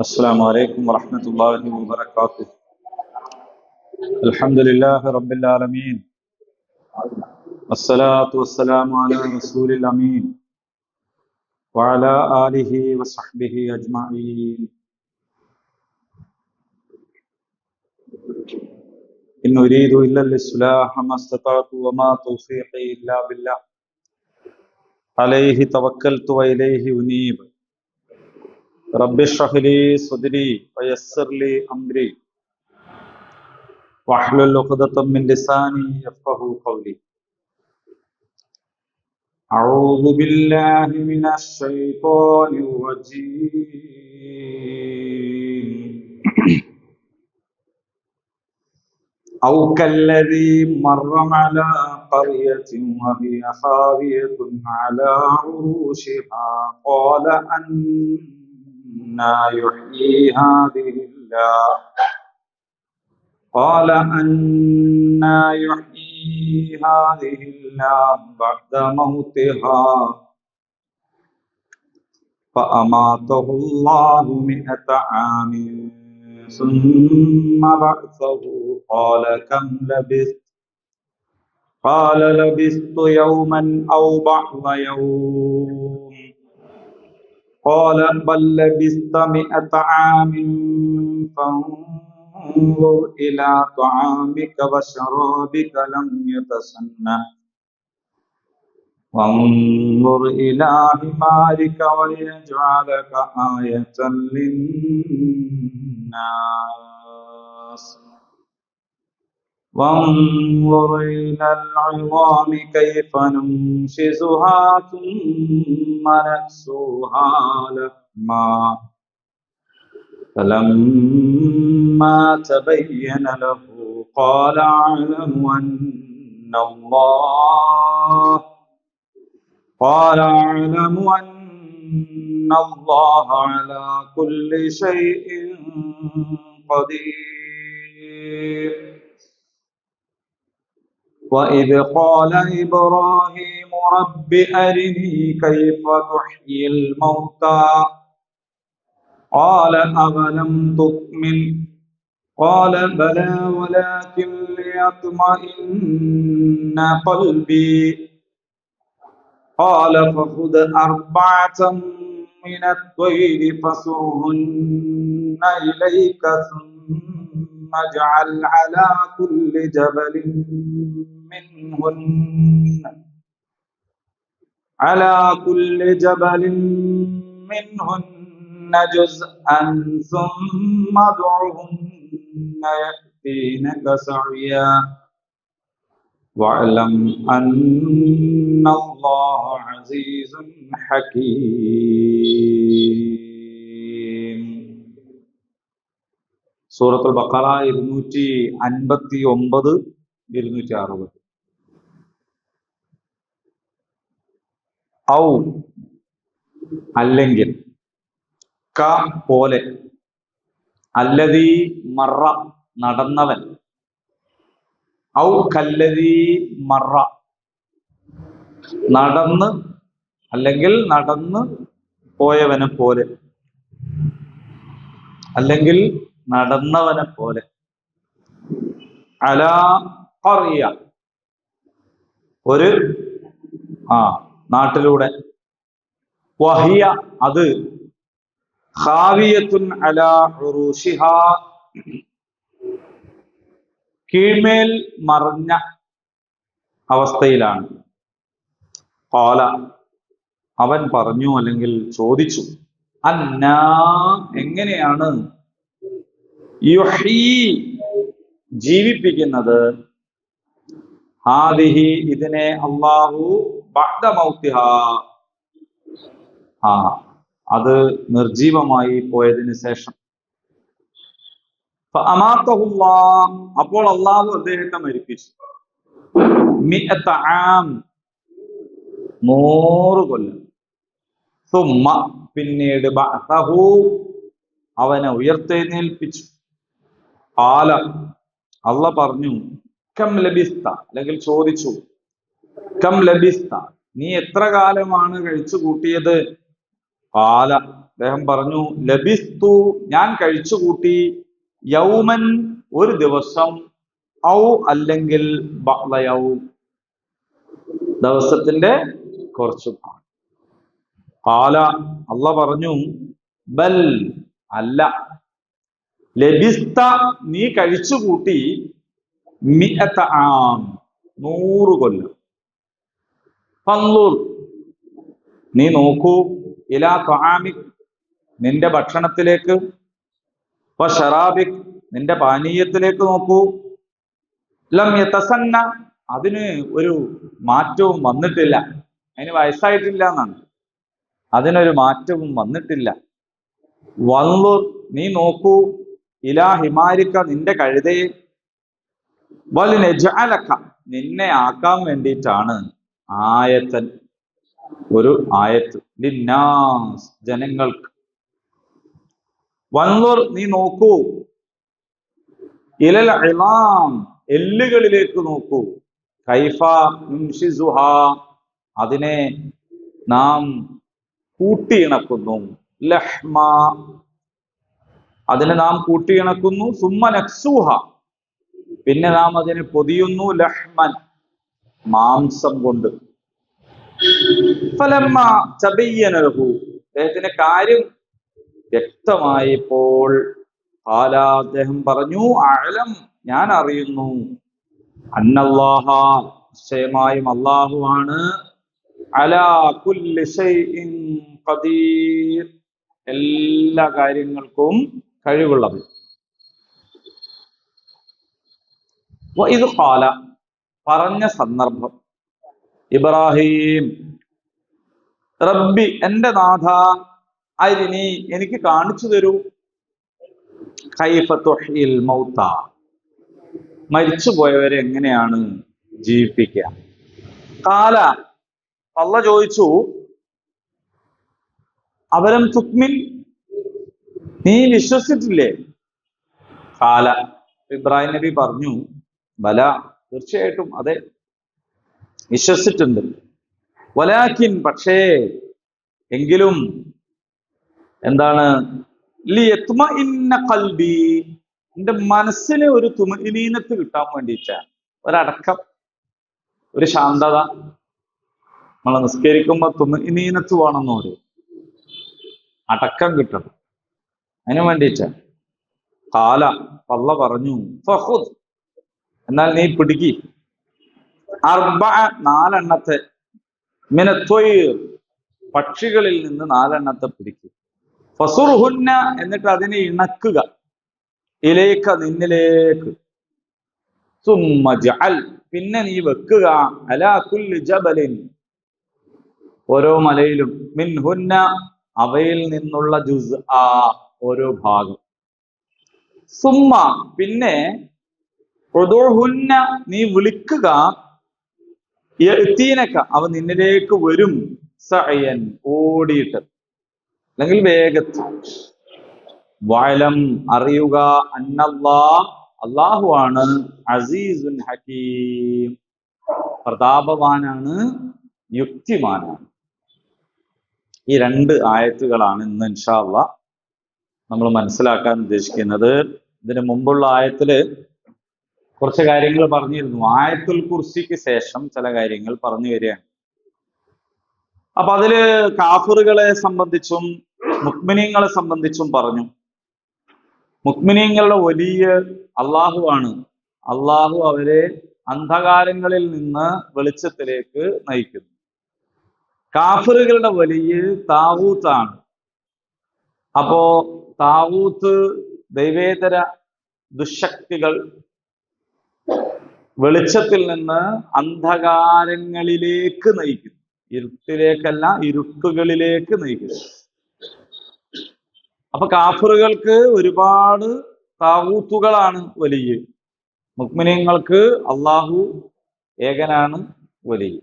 السلام عليكم ورحمة الله وبركاته. الحمد لله رب العالمين، الصلاة والسلام على رسول الأمين وعلى آله وصحبه أجمعين. إن أريد إلا الإصلاح ما استطعت وما توفيقي إلا بالله عليه توكلت وإليه أنيب. رب اشرح لي صدري ويسر لي أمري واحلل عقدة من لساني يفقهوا قولي. أعوذ بالله من الشيطان الرجيم. أو كالذي مر على قرية وهي خاوية على عروشها قال أنى يحيي هذه الله بعد موتها فأماته الله 100 عام ثم بعثه قال كم لبثت؟ قال لبثت يوما أو بعض يوم قال بل لبثت 100 عام فانظر إلى طعامك وشرابك لم يتسنه وانظر إلى حمارك وليجعلك آية للناس وانظر إلى العظام كيف ننشزها ثم نكسوها لحما فلما تبين له قال أعلم أن الله على كل شيء قدير. وإذ قال إبراهيم رب أرني كيف تحيي الموتى قال أولم تؤمن قال بلى ولكن ليطمئن قلبي قال فخذ 4 من الطير فصرهن إليك ثم اجعل على كل جبل منهن جزءا ثم ادعهن يأتينك سعيا واعلم أن الله عزيز حكيم. സൂറത്തുൽ ബഖറ 259 260. ഔ അല്ലെങ്കിൽ, ക പോലെ, അല്ലദീ മറ നടന്നവൻ, ഔ കല്ലദീ മറ നടന്ന് അല്ലെങ്കിൽ നടന്ന് പോയവനെ പോലെ, അല്ലെങ്കിൽ നടന്നവനെ പോലെ, അലാ ഖറിയ ഒരു നാട്ടിലൂടെ, വഹിയ അത്, ഖാവിയത്തുൻ അലാ ഉറൂഷിഹാ കീഴ്മേൽ മറിഞ്ഞ അവസ്ഥയിലാണ്. ഖാല അവൻ പറഞ്ഞു അല്ലെങ്കിൽ ചോദിച്ചു, അന്നാ എങ്ങനെയാണ്, യുഹീ ജീവിപ്പിക്കുന്നത്, ഹാദിഹി ഇതിനെ, അല്ലാഹു ബഅദ മൗതിഹാ അത് നിർജീവമായി പോയതിനു ശേഷം. ഫഅമാതഹുല്ലാഹ് അപ്പോൾ അല്ലാഹു അദ്ദേഹത്തെ മരിപ്പിച്ചു. 100 ആം 100 കൊല്ലം. സുമ്മ പിന്നീട് ബഅസഹു അവനെ ഉയർത്തെഴുന്നേൽപ്പിച്ചു. ഖാല അല്ലാഹ് പറഞ്ഞു, കം ലബിസ്ത അല്ലെങ്കിൽ ചോദിച്ചു, കം ലബിസ്ത നീ എത്ര കാലമാണ് കഴിച്ചു കൂട്ടിയത്? ഖാല അദ്ദേഹം പറഞ്ഞു, ലബിസ്തു ഞാൻ കഴിച്ചുകൂട്ടി, യൗമൻ ഒരു ദിവസം, ഔ അല്ലെങ്കിൽ ബഅ്ള യൗം ദിവസത്തിന്റെ കുറച്ചു. ഖാല അല്ലാഹ് പറഞ്ഞു, ബൽ അല്ല, ലബിസ്ത നീ കഴിച്ചുകൂട്ടി, മിഅത ആം 100 കൊല്ലം. ഫൻളുർ നീ നോക്കൂ, ഇലാ തആമിക് നിന്റെ ഭക്ഷണത്തിലേക്ക്, വശറാബിക് നിന്റെ പാനീയത്തിലേക്ക് നോക്കൂ, ലം യതസന്ന അതിന് ഒരു മാറ്റവും വന്നിട്ടില്ല, അതിന് വയസ്സായിട്ടില്ല എന്നാണ്, അതിനൊരു മാറ്റവും വന്നിട്ടില്ല. വൻളുർ നീ നോക്കൂ, ഇലാ ഹിമാരിക്ക നിന്റെ കഴുതയെ, വലിനജഅലക നിന്നെ ആക്കാൻ വേണ്ടിയിട്ടാണ്, ആയത്തൻ ഒരു ആയത്ത്, ലിന്നാസ് ജനങ്ങൾക്ക്. വൻളുർ നീ നോക്കൂ, ഇലൽ ഇളാം എല്ലുകളിലേക്ക് നോക്കൂ, കൈഫ നുൻഷിസുഹ അതിനെ നാം കൂട്ടിയിണക്കുന്നു, ലഹ്മ അതിനെ നാം കൂട്ടിയിണക്കുന്നു, സുമ്മ നക്സൂഹ പിന്നെ നാം അതിനെ പൊതിയുന്നു, ലഹ്മൻ മാംസം കൊണ്ട്. ഫലമ്മ തബയ്യന ലഹു അദ്ദേഹത്തിന്റെ കാര്യം വ്യക്തമായപ്പോൾ, ഖാല അദ്ദേഹം പറഞ്ഞു, അഅലം ഞാൻ അറിയുന്നു, അന്നല്ലാഹ നിശ്ചയമായും അല്ലാഹു ആണ്, അലാ കുല്ലി ശൈഇൻ ഖദീർ എല്ലാ കാര്യങ്ങൾക്കും കഴിവുള്ളവൻ. ഇത് ഖാല പറഞ്ഞ സന്ദർഭം, ഇബ്രാഹിം റബ്ബി എന്റെ നാഥ, അരിനി എനിക്ക് കാണിച്ചു തരൂ, കൈഫ തുഹ്യിൽ മൗത മരിച്ചുപോയവരെ എങ്ങനെയാണ് ജീവിപ്പിക്കുക. ഖാല അല്ലാഹ് ചോദിച്ചു, അവലം തുക്മിൻ നീ വിശ്വസിച്ചിട്ടില്ലേ? ഖാല ഇബ്രാഹിം നബി പറഞ്ഞു, ബല തീർച്ചയായിട്ടും അതെ വിശ്വസിച്ചിട്ടുണ്ട്. വലാകിൻ പക്ഷേ എങ്കിലും എന്താണ്, ലിയത്മഇന്ന ഖൽബി എന്റെ മനസ്സിന് ഒരു തുമഇനീനത്ത് കിട്ടാൻ വേണ്ടിയിട്ടാണ്, ഒരടക്കം, ഒരു ശാന്തത. നമ്മൾ നിസ്കരിക്കുമ്പോ തുമഇനീനത്ത് വേണമെന്ന് പറയും, അടക്കം കിട്ടണം, അതിനു വേണ്ടിയിട്ടാണ്. ഖാല അല്ലാഹ് പറഞ്ഞു, ഫഖുദ് എന്നാൽ നീ പിടിക്കി, അർബഅ 4 എണ്ണത്തെ, മിനത്വയ്ർ പക്ഷികളിൽ നിന്ന് 4 എണ്ണത്തെ പിടിക്കുക, ഫസുർഹുന്ന എന്നിട്ട് അതിനെ ഇണക്കുക, ഇലൈക നിന്നിലേക്ക്, സുമ്മ ജഅൽ പിന്നെ നീ വെക്കുക, അലാ കുല്ലി ജബലിൻ ഓരോ മലയിലും, മിൻഹുന്ന അവയിൽ നിന്നുള്ള ജുസ്ആ ഓരോ ഭാഗം, സുമ്മ പിന്നെ ഉദുഹുന്ന നീ വിളിക്കുക, യഅ്തീനക അവ നിന്നിലേക്ക് വരും, സഅയൻ ഓടിയിട്ട് അല്ലെങ്കിൽ വേഗത്തിൽ. വഅലം അറിയുക, അന്നല്ലാഹ് അല്ലാഹു ആണ്, അസീസുൻ ഹകീം പ്രതാപവാനാണ്, യുക്തിമാനാണ്. ഈ 2 ആയത്തുകളാണ് ഇന്ന് ഇൻഷാ അല്ലാഹ് നമ്മൾ മനസ്സിലാക്കാൻ ഉദ്ദേശിക്കുന്നത്. ഇതിന് മുമ്പുള്ള ആയത്തില് കുറച്ച് കാര്യങ്ങൾ പറഞ്ഞിരുന്നു, ആയത്തുൽ കുർസിക്ക് ശേഷം ചില കാര്യങ്ങൾ പറഞ്ഞു വരികയാണ്. അപ്പൊ അതില് കാഫിറുകളെ സംബന്ധിച്ചും മുഅ്മിനീങ്ങളെ സംബന്ധിച്ചും പറഞ്ഞു. മുഅ്മിനീങ്ങളുടെ വലിയ അള്ളാഹു ആണ്, അള്ളാഹു അവരെ അന്ധകാരങ്ങളിൽ നിന്ന് വെളിച്ചത്തിലേക്ക് നയിക്കുന്നു. കാഫിറുകളുടെ വലിയ താവൂത്താണ്. അപ്പോ താവൂത്ത് ദൈവേതര ദുശക്തികൾ വെളിച്ചത്തിൽ നിന്ന് അന്ധകാരങ്ങളിലേക്ക് നയിക്കുന്നു, ഇരുട്ടിലേക്കല്ല ഇരുട്ടുകളിലേക്ക് നയിക്കുന്നു. അപ്പൊ കാഫിറുകൾക്ക് ഒരുപാട് താവൂത്തുകളാണ് വലിയ, മുഅ്മിനീങ്ങൾക്ക് അള്ളാഹു ഏകനാണ് വലിയ.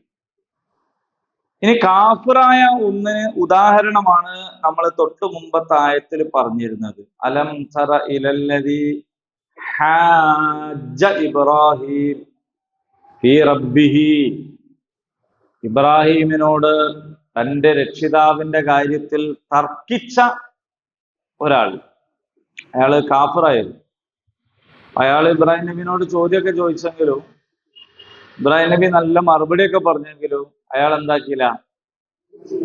ഇനി കാഫിറായ ഒന്നിന് ഉദാഹരണമാണ് നമ്മൾ തൊട്ട് മുമ്പത്തെ ആയത്തിൽ പറഞ്ഞിരുന്നത്, അലം തറ ഇലല്ലദീ ഹാജ്ജ ഇബ്രാഹിം ഫീ റബ്ബിഹി ഇബ്രാഹിമിനോട് തൻ്റെ രക്ഷിതാവിന്റെ കാര്യത്തിൽ തർക്കിച്ച ഒരാൾ, അയാള് കാഫിറായിരുന്നു. അയാൾ ഇബ്രാഹിം നബിനോട് ചോദ്യമൊക്കെ ചോദിച്ചെങ്കിലും ഇബ്രാഹിം നബി നല്ല മറുപടിയൊക്കെ പറഞ്ഞെങ്കിലും അയാൾ എന്താക്കിയില്ല,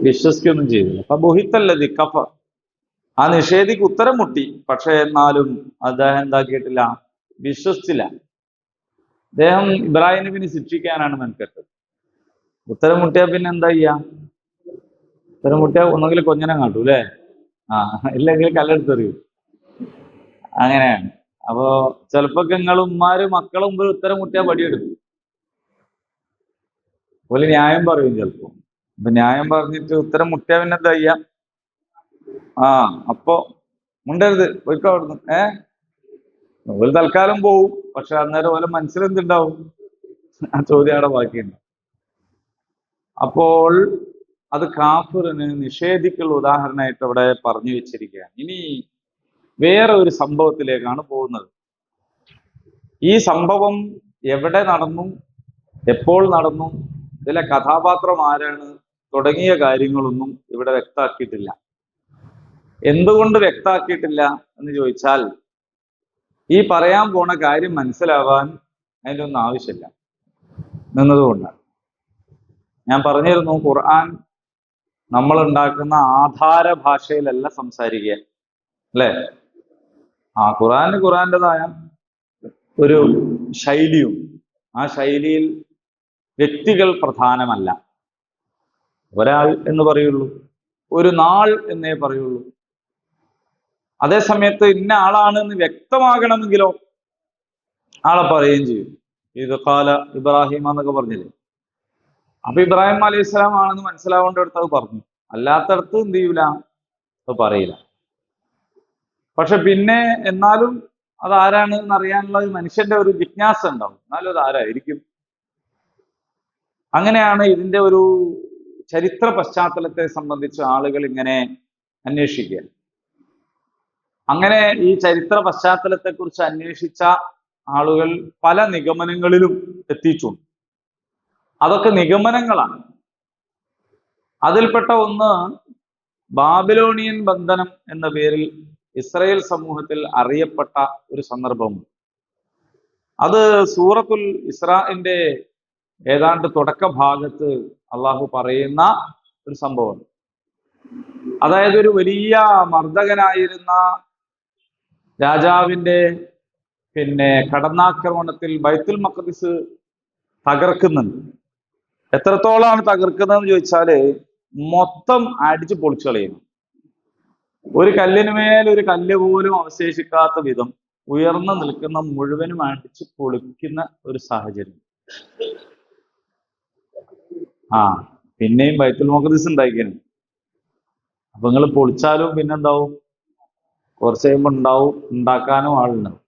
വിശ്വസിക്കൊന്നും ചെയ്തില്ല. അപ്പൊ ബുഹിത്തല്ലതി കഫർ, ആ നിഷേധിക്ക് ഉത്തരം മുട്ടി. പക്ഷെ എന്നാലും അദ്ദേഹം എന്താക്കിയിട്ടില്ല, വിശ്വസിച്ചില്ല. അദ്ദേഹം ഇബ്രാഹിം നബിനെ ശിക്ഷിക്കാനാണ് മെനക്കെട്ടത്. ഉത്തരം മുട്ടിയാ പിന്നെ എന്താ ചെയ്യാ? ഉത്തരം മുട്ടിയാ ഒന്നെങ്കിൽ കൊഞ്ഞനം കാട്ടൂ അല്ലേ, ഇല്ലെങ്കിൽ കല്ലെടുത്തെറിയും. അങ്ങനെയാണ്. അപ്പോ ചിലപ്പോ നിങ്ങളും ഉമ്മാരും മക്കളും മുമ്പ് ഉത്തരം മുട്ടിയാൽ പടിയെടുക്കും. അതുപോലെ ന്യായം പറയും ചിലപ്പോ. അപ്പൊ ന്യായം പറഞ്ഞിട്ട് ഉത്തരം മുട്ടിയാ പിന്നെ എന്താ ചെയ്യാ? അപ്പൊ മുണ്ടരുത്, പോയിക്കോ അവിടുന്ന്. ഒരു തൽക്കാലം പോവും. പക്ഷെ അന്നേരം ഓരോ മനസ്സിലെന്തുണ്ടാവും? ആ ചോദ്യം അവിടെ ബാക്കിയുണ്ട്. അപ്പോൾ അത് കാഫിറിന് നിഷേധിക്കുള്ള ഉദാഹരണമായിട്ട് അവിടെ പറഞ്ഞു വെച്ചിരിക്കുകയാണ്. ഇനി വേറെ ഒരു സംഭവത്തിലേക്കാണ് പോകുന്നത്. ഈ സംഭവം എവിടെ നടന്നു, എപ്പോൾ നടന്നു, ഇതിലെ കഥാപാത്രം ആരാണ് തുടങ്ങിയ കാര്യങ്ങളൊന്നും ഇവിടെ വ്യക്തമാക്കിയിട്ടില്ല. എന്തുകൊണ്ട് വ്യക്തമാക്കിയിട്ടില്ല എന്ന് ചോദിച്ചാൽ, ഈ പറയാൻ പോണ കാര്യം മനസ്സിലാവാൻ അതിൻ്റെ ഒന്നും ആവശ്യമില്ല നിന്നതുകൊണ്ടാണ്. ഞാൻ പറഞ്ഞിരുന്നു, ഖുർആൻ നമ്മൾ ഉണ്ടാക്കുന്ന ആധാര ഭാഷയിലല്ല സംസാരിക്കുക, അല്ലേ? ഖുർആൻ്റെതായ ഒരു ശൈലിയും, ആ ശൈലിയിൽ വ്യക്തികൾ പ്രധാനമല്ല. ഒരാൾ എന്ന് പറയുള്ളൂ, ഒരു നാൾ എന്നേ പറയുള്ളൂ. അതേസമയത്ത് ഇന്ന ആളാണ് എന്ന് വ്യക്തമാകണമെങ്കിലോ ആളെ പറയുകയും ചെയ്യും. ഇത് കാല ഇബ്രാഹിം എന്നൊക്കെ പറഞ്ഞില്ലേ. അപ്പൊ ഇബ്രാഹിം അലൈഹി സ്വലാം ആണെന്ന് മനസ്സിലാവേണ്ടടുത്ത് അത് പറഞ്ഞു, അല്ലാത്തടത്ത് എന്ത് ചെയ്യൂല, അത് പറയില്ല. പക്ഷെ പിന്നെ എന്നാലും അത് ആരാണ് എന്ന് അറിയാനുള്ള മനുഷ്യന്റെ ഒരു ജിജ്ഞാസ ഉണ്ടാവും. എന്നാലും അത് ആരായിരിക്കും? അങ്ങനെയാണ് ഇതിന്റെ ഒരു ചരിത്ര പശ്ചാത്തലത്തെ സംബന്ധിച്ച് ആളുകൾ ഇങ്ങനെ അന്വേഷിക്കുക. അങ്ങനെ ഈ ചരിത്ര പശ്ചാത്തലത്തെ കുറിച്ച് അന്വേഷിച്ച ആളുകൾ പല നിഗമനങ്ങളിലും എത്തിയിട്ടുണ്ട്. അതൊക്കെ നിഗമനങ്ങളാണ്. അതിൽപ്പെട്ട ഒന്ന് ബാബിലോണിയൻ ബന്ധനം എന്ന പേരിൽ ഇസ്രായേൽ സമൂഹത്തിൽ അറിയപ്പെട്ട ഒരു സന്ദർഭമുണ്ട്. അത് സൂറത്തുൽ ഇസ്രാഇന്റെ ഏതാണ്ട് തുടക്ക ഭാഗത്ത് അള്ളാഹു പറയുന്ന ഒരു സംഭവമാണ്. അതായത് ഒരു വലിയ മർദ്ദകനായിരുന്ന രാജാവിന്റെ കടന്നാക്രമണത്തിൽ ബൈത്തുൽ മഖ്ദിസ് തകർക്കുന്നുണ്ട്. എത്രത്തോളാണ് തകർക്കുന്നതെന്ന് ചോദിച്ചാല് മൊത്തം അടിച്ചു പൊളിച്ചു കളയുന്നു. ഒരു കല്ലിനുമേൽ ഒരു കല്ല് പോലും അവശേഷിക്കാത്ത വിധം ഉയർന്നു നിൽക്കുന്ന മുഴുവനും അടിച്ചു പൊളിക്കുന്ന ഒരു സാഹചര്യം. പിന്നെയും ബൈത്തുൽ മഖ്ദിസ് ഉണ്ടാക്കിയാണ്. അപ്പൊ നിങ്ങൾ പൊളിച്ചാലും പിന്നെന്താവും? കുറച്ച് കഴിയുമ്പോൾ ഉണ്ടാക്കാനും ആളുണ്ടാവും.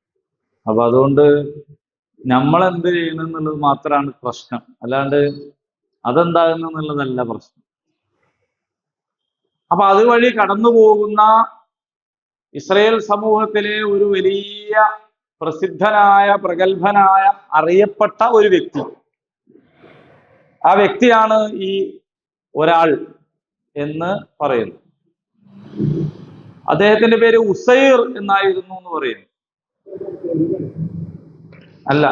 അപ്പൊ അതുകൊണ്ട് നമ്മൾ എന്ത് ചെയ്യണം എന്നുള്ളത് മാത്രമാണ് പ്രശ്നം, അല്ലാണ്ട് അതെന്താകുന്നു എന്നുള്ളതല്ല പ്രശ്നം. അപ്പൊ അതുവഴി കടന്നു പോകുന്ന ഇസ്രായേൽ സമൂഹത്തിലെ ഒരു വലിയ പ്രസിദ്ധനായ, പ്രഗത്ഭനായ, അറിയപ്പെട്ട ഒരു വ്യക്തി, ആ വ്യക്തിയാണ് ഈ ഒരാൾ എന്ന് പറയുന്നു. അദ്ദേഹത്തിന്റെ പേര് ഉസൈർ എന്നായിരുന്നു എന്ന് പറയുന്നു. അല്ല,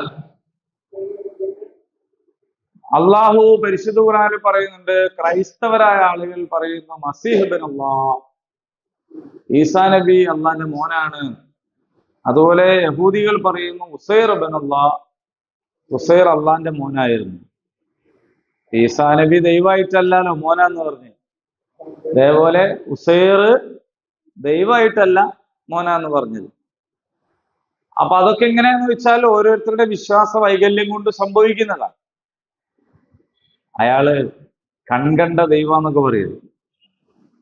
അള്ളാഹു പരിശുദ്ധ ഖുർആനിൽ പറയുന്നുണ്ട്, ക്രൈസ്തവരായ ആളുകൾ പറയുന്നു മസീഹ് ഇബ്നു അല്ലാഹ്, ഈസാ നബി അള്ളാന്റെ മോനാണ്. അതുപോലെ യഹൂദികൾ പറയുന്നു ഉസൈർ ഇബ്നു അല്ലാഹ്, ഉസൈർ അള്ളാന്റെ മോനായിരുന്നു. ഈസാ നബി ദൈവമായിട്ടല്ലല്ലോ മോനാന്ന് പറഞ്ഞു. അതേപോലെ ഉസൈർ ദൈവമായിട്ടല്ല മോനാന്ന് പറഞ്ഞത്. അപ്പൊ അതൊക്കെ എങ്ങനെയാന്ന് വെച്ചാൽ ഓരോരുത്തരുടെ വിശ്വാസ വൈകല്യം കൊണ്ട് സംഭവിക്കുന്നതാണ്. അയാള് കൺകണ്ട ദൈവം എന്നൊക്കെ പറയുന്നത്.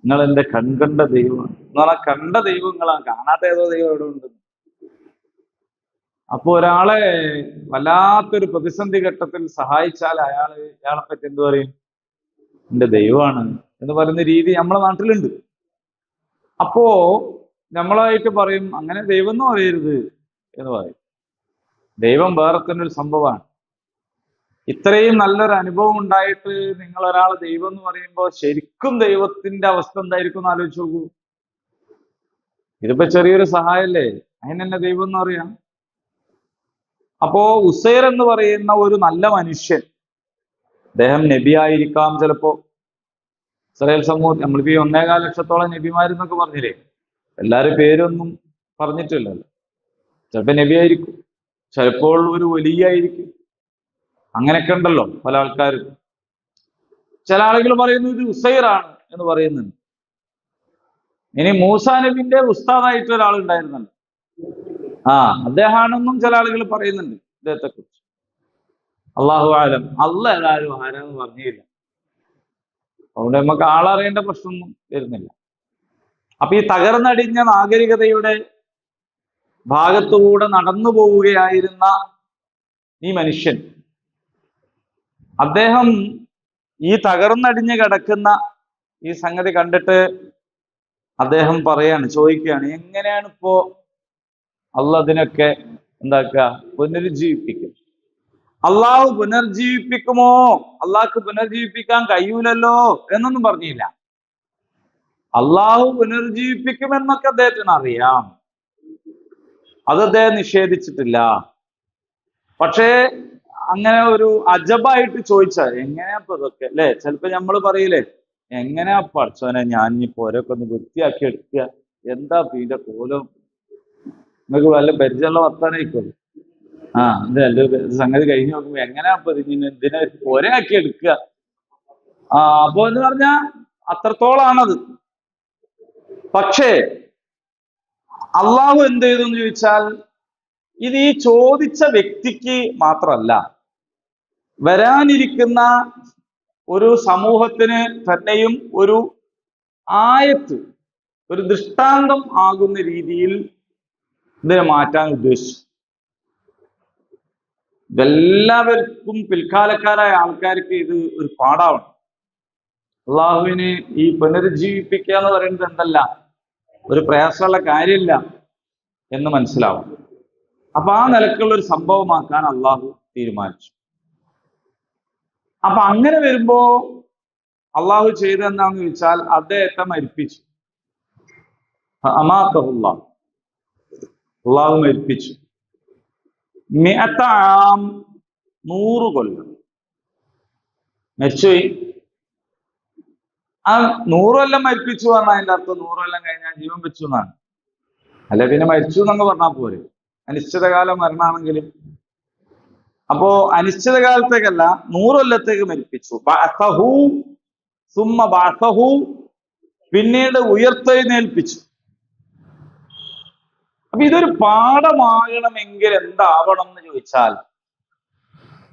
നിങ്ങൾ എന്റെ കൺകണ്ട ദൈവമാണ് എന്ന് പറഞ്ഞാൽ കണ്ട ദൈവങ്ങളാണ്, കാണാത്ത ഏതോ ദൈവം എവിടെ ഉണ്ട്. അപ്പൊ ഒരാളെ വല്ലാത്തൊരു പ്രതിസന്ധി ഘട്ടത്തിൽ സഹായിച്ചാൽ അയാളെ പറ്റി എന്ത് പറയും? എന്റെ ദൈവമാണ് എന്ന് പറയുന്ന രീതി നമ്മളെ നാട്ടിലുണ്ട്. അപ്പോ നമ്മളായിട്ട് പറയും അങ്ങനെ ദൈവം എന്ന് പറയരുത് എന്ന് പറയും. ദൈവം വേറെ തന്നെ ഒരു സംഭവമാണ്. ഇത്രയും നല്ലൊരു അനുഭവം ഉണ്ടായിട്ട് നിങ്ങൾ ഒരാൾ ദൈവം എന്ന് പറയുമ്പോൾ ശരിക്കും ദൈവത്തിന്റെ അവസ്ഥ എന്തായിരിക്കും എന്ന് ആലോചിച്ച് നോക്കൂ. ഇതിപ്പോ ചെറിയൊരു സഹായല്ലേ, അതിനെന്നെ ദൈവം എന്ന് പറയാം. അപ്പോ ഉസൈർ എന്ന് പറയുന്ന ഒരു നല്ല മനുഷ്യൻ, അദ്ദേഹം നബി ആയിരിക്കാം ചിലപ്പോ. ഇസ്രായേൽ സമൂഹം നമ്മളിപ്പോ ഈ 1.25 ലക്ഷത്തോളം നബിമാരെന്നൊക്കെ പറഞ്ഞില്ലേ, എല്ലാരും പേരൊന്നും പറഞ്ഞിട്ടില്ലല്ലോ. ചിലപ്പോ നബി ആയിരിക്കും, ചിലപ്പോൾ ഒരു വലിയായിരിക്കും, അങ്ങനെയൊക്കെ ഉണ്ടല്ലോ പല ആൾക്കാരും. ചില ആളുകൾ പറയുന്നു ഇത് ഉസൈറാണ് എന്ന് പറയുന്നുണ്ട്. ഇനി മൂസാ നബിന്റെ ഉസ്താദായിട്ട് ഒരാൾ ഉണ്ടായിരുന്നല്ലോ, അദ്ദേഹമാണെന്നും ചില ആളുകൾ പറയുന്നുണ്ട് ഇദ്ദേഹത്തെ കുറിച്ച്. അള്ളാഹു ആലം. ഏതായാലും ആരാന്ന് പറഞ്ഞില്ല, അതുകൊണ്ട് നമുക്ക് ആളറിയേണ്ട പ്രശ്നമൊന്നും വരുന്നില്ല. അപ്പൊ ഈ തകർന്നടിഞ്ഞ നാഗരികതയുടെ ഭാഗത്തുകൂടെ നടന്നു പോവുകയായിരുന്ന ഈ മനുഷ്യൻ, അദ്ദേഹം ഈ തകർന്നടിഞ്ഞ് കിടക്കുന്ന ഈ സംഗതി കണ്ടിട്ട് അദ്ദേഹം ചോദിക്കുകയാണ്, എങ്ങനെയാണ് ഇപ്പോ അള്ളാഹ് അതിനൊക്കെ എന്താക്കുക, പുനരുജ്ജീവിപ്പിക്കും? അള്ളാഹു പുനർജീവിപ്പിക്കുമോ? അള്ളാഹ്ക്ക് പുനർജീവിപ്പിക്കാൻ കഴിയൂലല്ലോ എന്നൊന്നും പറഞ്ഞില്ല. അള്ളാഹു പുനർജീവിപ്പിക്കുമെന്നൊക്കെ അദ്ദേഹത്തിന് അറിയാം, അത് അദ്ദേഹം നിഷേധിച്ചിട്ടില്ല. പക്ഷേ അങ്ങനെ ഒരു അജബായിട്ട് ചോദിച്ചാൽ എങ്ങനെയാ ഇപ്പൊ ഇതൊക്കെ അല്ലെ? ചിലപ്പോ നമ്മൾ പറയില്ലേ, എങ്ങനെയാ പഠിച്ചോനെ ഞാൻ ഇനി പോരൊക്കെ ഒന്ന് വൃത്തിയാക്കി എടുക്കുക, എന്താ ഇതിന്റെ കോലം, നിങ്ങൾക്ക് വല്ല പരിചയമുള്ള വർത്താനായിക്കോളൂ. ഇതല്ല സംഗതി കഴിഞ്ഞ് നോക്കുമ്പോ എങ്ങനെയാ ഇപ്പൊ ഇതിനെ പോരയാക്കി എടുക്കുക. അപ്പൊ എന്ന് പറഞ്ഞാ അത്രത്തോളാണത്. പക്ഷേ അള്ളാഹു എന്ത് ചെയ്തു എന്ന് ചോദിച്ചാൽ, ഇത് ഈ ചോദിച്ച വ്യക്തിക്ക് മാത്രമല്ല, വരാനിരിക്കുന്ന ഒരു സമൂഹത്തിന് തന്നെയും ഒരു ആയത്ത്, ഒരു ദൃഷ്ടാന്തം ആകുന്ന രീതിയിൽ ഇതിനെ മാറ്റാൻ ഉദ്ദേശിച്ചു. ഇതെല്ലാവർക്കും പിൽക്കാലക്കാരായ ആൾക്കാർക്ക് ഇത് ഒരു പാഠാവണം. അള്ളാഹുവിന് ഈ പുനരുജ്ജീവിപ്പിക്കുക എന്ന് പറയുന്നത് എന്തല്ല, ഒരു പ്രയാസമുള്ള കാര്യമില്ല എന്ന് മനസ്സിലാവും. അപ്പൊ ആ നിലക്കുള്ള ഒരു സംഭവമാക്കാൻ അള്ളാഹു തീരുമാനിച്ചു. അപ്പൊ അങ്ങനെ വരുമ്പോ അള്ളാഹു ചെയ്തെന്താന്ന് ചോദിച്ചാൽ, അദ്ദേഹത്തെ മരിപ്പിച്ചു. അള്ളാഹു മരിപ്പിച്ചു. 100 ആം, 100 കൊല്ലം മരിച്ചുപോയി. 100 കൊല്ലം മരിപ്പിച്ചു പറഞ്ഞാൽ അതിന്റെ അർത്ഥം 100 കൊല്ലം കഴിഞ്ഞാൽ ജീവൻ വെച്ചു എന്നാണ്. അല്ലെ പിന്നെ മരിച്ചു എന്നങ്ങ് പറഞ്ഞാൽ പോരെ, അനിശ്ചിതകാലം മരണമാണെങ്കിലും. അപ്പോ അനിശ്ചിതകാലത്തേക്കല്ല, 100 കൊല്ലത്തേക്ക് മരിപ്പിച്ചു. പിന്നീട് ഉയർത്തെഴുന്നേൽപ്പിച്ചു. അപ്പൊ ഇതൊരു പാഠമാകണമെങ്കിൽ എന്താവണം എന്ന് ചോദിച്ചാൽ,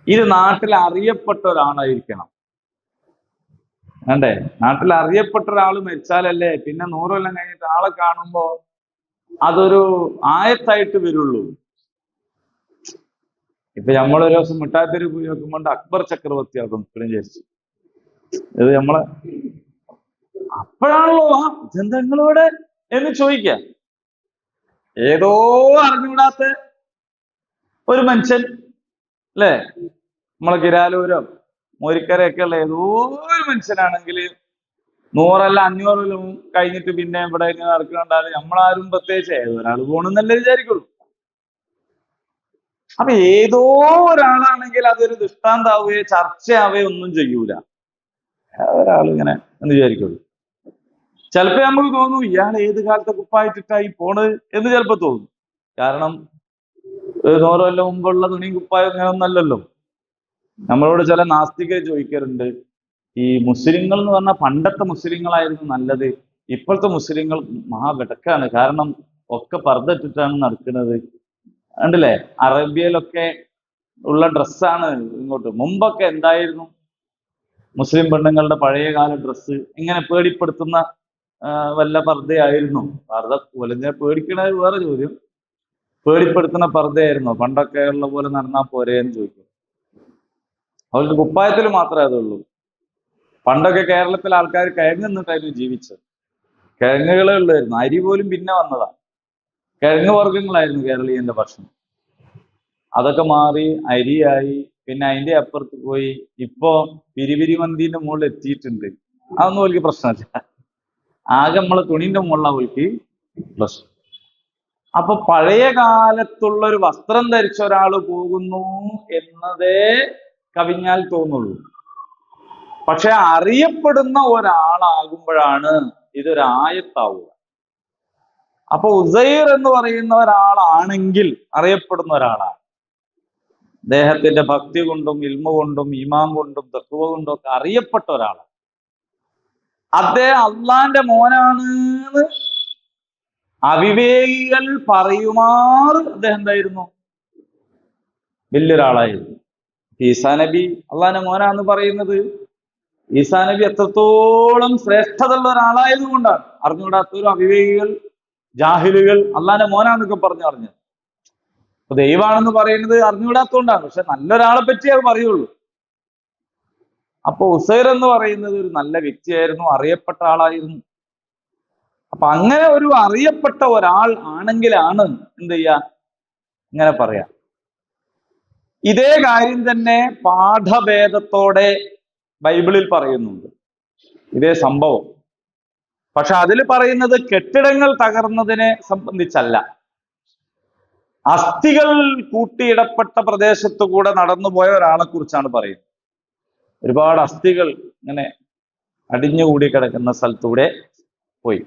ഇത് നാട്ടിൽ അറിയപ്പെട്ട ഒരാളായിരിക്കണം. വേണ്ടേ? നാട്ടിൽ അറിയപ്പെട്ട ഒരാൾ മരിച്ചാലല്ലേ പിന്നെ 100 കൊല്ലം കഴിഞ്ഞിട്ട് ആളെ കാണുമ്പോ അതൊരു ആയത്തായിട്ട് വരുള്ളൂ. ഇപ്പൊ നമ്മളൊരു ദിവസം മിഠായിത്തെരുവ് പോയി നോക്കുമ്പോൾ അക്ബർ ചക്രവർത്തിയാകും ഇപ്പോഴും വിചാരിച്ചു. ഇത് നമ്മളെ അപ്പോഴാണല്ലോ ഇതെന്താ നിങ്ങളിവിടെ എന്ന് ചോദിക്ക. ഏതോ അറിഞ്ഞുകൂടാത്ത ഒരു മനുഷ്യൻ അല്ലേ, നമ്മളെ കിരാലൂരോ മോരിക്കരയൊക്കെ ഉള്ള ഏതോ ഒരു മനുഷ്യനാണെങ്കിൽ 100 500 കൊല്ലം കഴിഞ്ഞിട്ട് പിന്നെ ഇവിടെ ഇങ്ങനെ നടക്കുന്നുണ്ടാലും നമ്മളാരും പ്രത്യേകിച്ച് ഏതൊരാൾ പോകണമെന്നല്ലേ വിചാരിക്കുള്ളൂ. അപ്പൊ ഏതോ ഒരാളാണെങ്കിൽ അതൊരു ദൃഷ്ടാന്താവുകയോ ചർച്ചയാവുകയോ ഒന്നും ചെയ്യൂല, ഒരാളിങ്ങനെ എന്ന് വിചാരിക്കുള്ളൂ. ചിലപ്പോ നമുക്ക് തോന്നും ഇയാൾ ഏത് കാലത്തെ കുപ്പായിട്ടിട്ടായി പോണത് എന്ന് ചിലപ്പോ തോന്നും. കാരണം 100 കൊല്ലം മുമ്പുള്ള തുണിയും കുപ്പായം അങ്ങനെ ഒന്നല്ലല്ലോ. നമ്മളോട് ചില നാസ്തികർ ചോദിക്കാറുണ്ട്, ഈ മുസ്ലിങ്ങൾ എന്ന് പറഞ്ഞാൽ പണ്ടത്തെ മുസ്ലിങ്ങളായിരുന്നു നല്ലത്, ഇപ്പോഴത്തെ മുസ്ലിങ്ങൾ മഹാവിടക്കാണ്, കാരണം ഒക്കെ പർദ്ദ നടക്കുന്നത് കണ്ടില്ലേ, അറേബ്യയിലൊക്കെ ഉള്ള ഡ്രസ്സാണ് ഇങ്ങോട്ട്. മുമ്പൊക്കെ എന്തായിരുന്നു മുസ്ലിം പെണ്ണുങ്ങളുടെ പഴയകാല ഡ്രസ്സ്, ഇങ്ങനെ പേടിപ്പെടുത്തുന്ന വല്ല പർദ്ദയായിരുന്നു? പർദ്ദ ഒലഞ്ഞ പേടിക്കണത് വേറെ ചോദ്യം, പേടിപ്പെടുത്തുന്ന പർദ്ദയായിരുന്നോ? പണ്ടൊക്കെ ഉള്ള പോലെ നടന്നാൽ പോരെ എന്ന് ചോദിക്കും. അവർക്ക് കുപ്പായത്തിൽ മാത്രമേ അതുള്ളൂ. പണ്ടൊക്കെ കേരളത്തിൽ ആൾക്കാർ കിഴങ്ങ് നിന്നിട്ടായിരുന്നു ജീവിച്ചത്. കിഴങ്ങുകളേ ഉള്ളായിരുന്നു, അരി പോലും പിന്നെ വന്നതാ. കിഴങ്ങ് വർഗ്ഗങ്ങളായിരുന്നു കേരളീയന്റെ ഭക്ഷണം. അതൊക്കെ മാറി അരിയായി, പിന്നെ അതിന്റെ അപ്പുറത്ത് പോയി ഇപ്പോ പിരിപിരി മന്തിന്റെ മുകളിൽ എത്തിയിട്ടുണ്ട്. അതൊന്നും അവർക്ക് പ്രശ്നമില്ല. ആകെ നമ്മളെ തുണിന്റെ മുകളിലാണ് അവർക്ക് പ്രശ്നം. അപ്പൊ പഴയ കാലത്തുള്ള ഒരു വസ്ത്രം ധരിച്ച ഒരാൾ പോകുന്നു എന്നതേ കവിഞ്ഞാൽ തോന്നുള്ളൂ. പക്ഷെ അറിയപ്പെടുന്ന ഒരാളാകുമ്പോഴാണ് ഇതൊരായത്താവുക. അപ്പൊ ഉസൈർ എന്ന് പറയുന്ന ഒരാളാണെങ്കിൽ അറിയപ്പെടുന്ന ഒരാളാണ്. അദ്ദേഹത്തിന്റെ ഭക്തി കൊണ്ടും ഇൽമ കൊണ്ടും ഈമാൻ കൊണ്ടും തഖ്വ കൊണ്ടും ഒക്കെ അറിയപ്പെട്ട ഒരാളാണ്. അദ്ദേഹം അള്ളാന്റെ മോനാണ് അവിവേകികൾ പറയുമാറ് അദ്ദേഹം എന്തായിരുന്നു? വലിയൊരാളായിരുന്നു. ഈസാ നബി അള്ളാന്റെ മോനാന്ന് പറയുന്നത് ഈസാ നബി എത്രത്തോളം ശ്രേഷ്ഠത ഉള്ള ഒരാളായത് കൊണ്ടാണ്. അറിഞ്ഞുകൂടാത്തവരും അവിവേകികൾ ജാഹിലുകൾ അള്ളാന്റെ മോനാന്നൊക്കെ പറഞ്ഞ് അപ്പൊ ദൈവമാണെന്ന് പറയുന്നത് അറിഞ്ഞുകൂടാത്തോണ്ടാണ്. പക്ഷെ നല്ലൊരാളെ പറ്റി അത് പറയുള്ളൂ. അപ്പൊ ഉസൈർ എന്ന് പറയുന്നത് ഒരു നല്ല വ്യക്തിയായിരുന്നു, അറിയപ്പെട്ട ആളായിരുന്നു. അപ്പൊ അങ്ങനെ ഒരു അറിയപ്പെട്ട ഒരാൾ ആണെങ്കിലാണ് എന്ത് ചെയ്യാ ഇങ്ങനെ പറയാം. ഇതേ കാര്യം തന്നെ പാഠഭേദത്തോടെ ബൈബിളിൽ പറയുന്നുണ്ട്, ഇതേ സംഭവം. പക്ഷെ അതിൽ പറയുന്നത് കെട്ടിടങ്ങൾ തകർന്നതിനെ സംബന്ധിച്ചല്ല, അസ്ഥികൾ കൂട്ടിയിടപ്പെട്ട പ്രദേശത്തു കൂടെ നടന്നുപോയ ഒരാളെ കുറിച്ചാണ് പറയുന്നത്. ഒരുപാട് അസ്ഥികൾ ഇങ്ങനെ അടിഞ്ഞുകൂടി കിടക്കുന്ന സ്ഥലത്തൂടെ പോയി.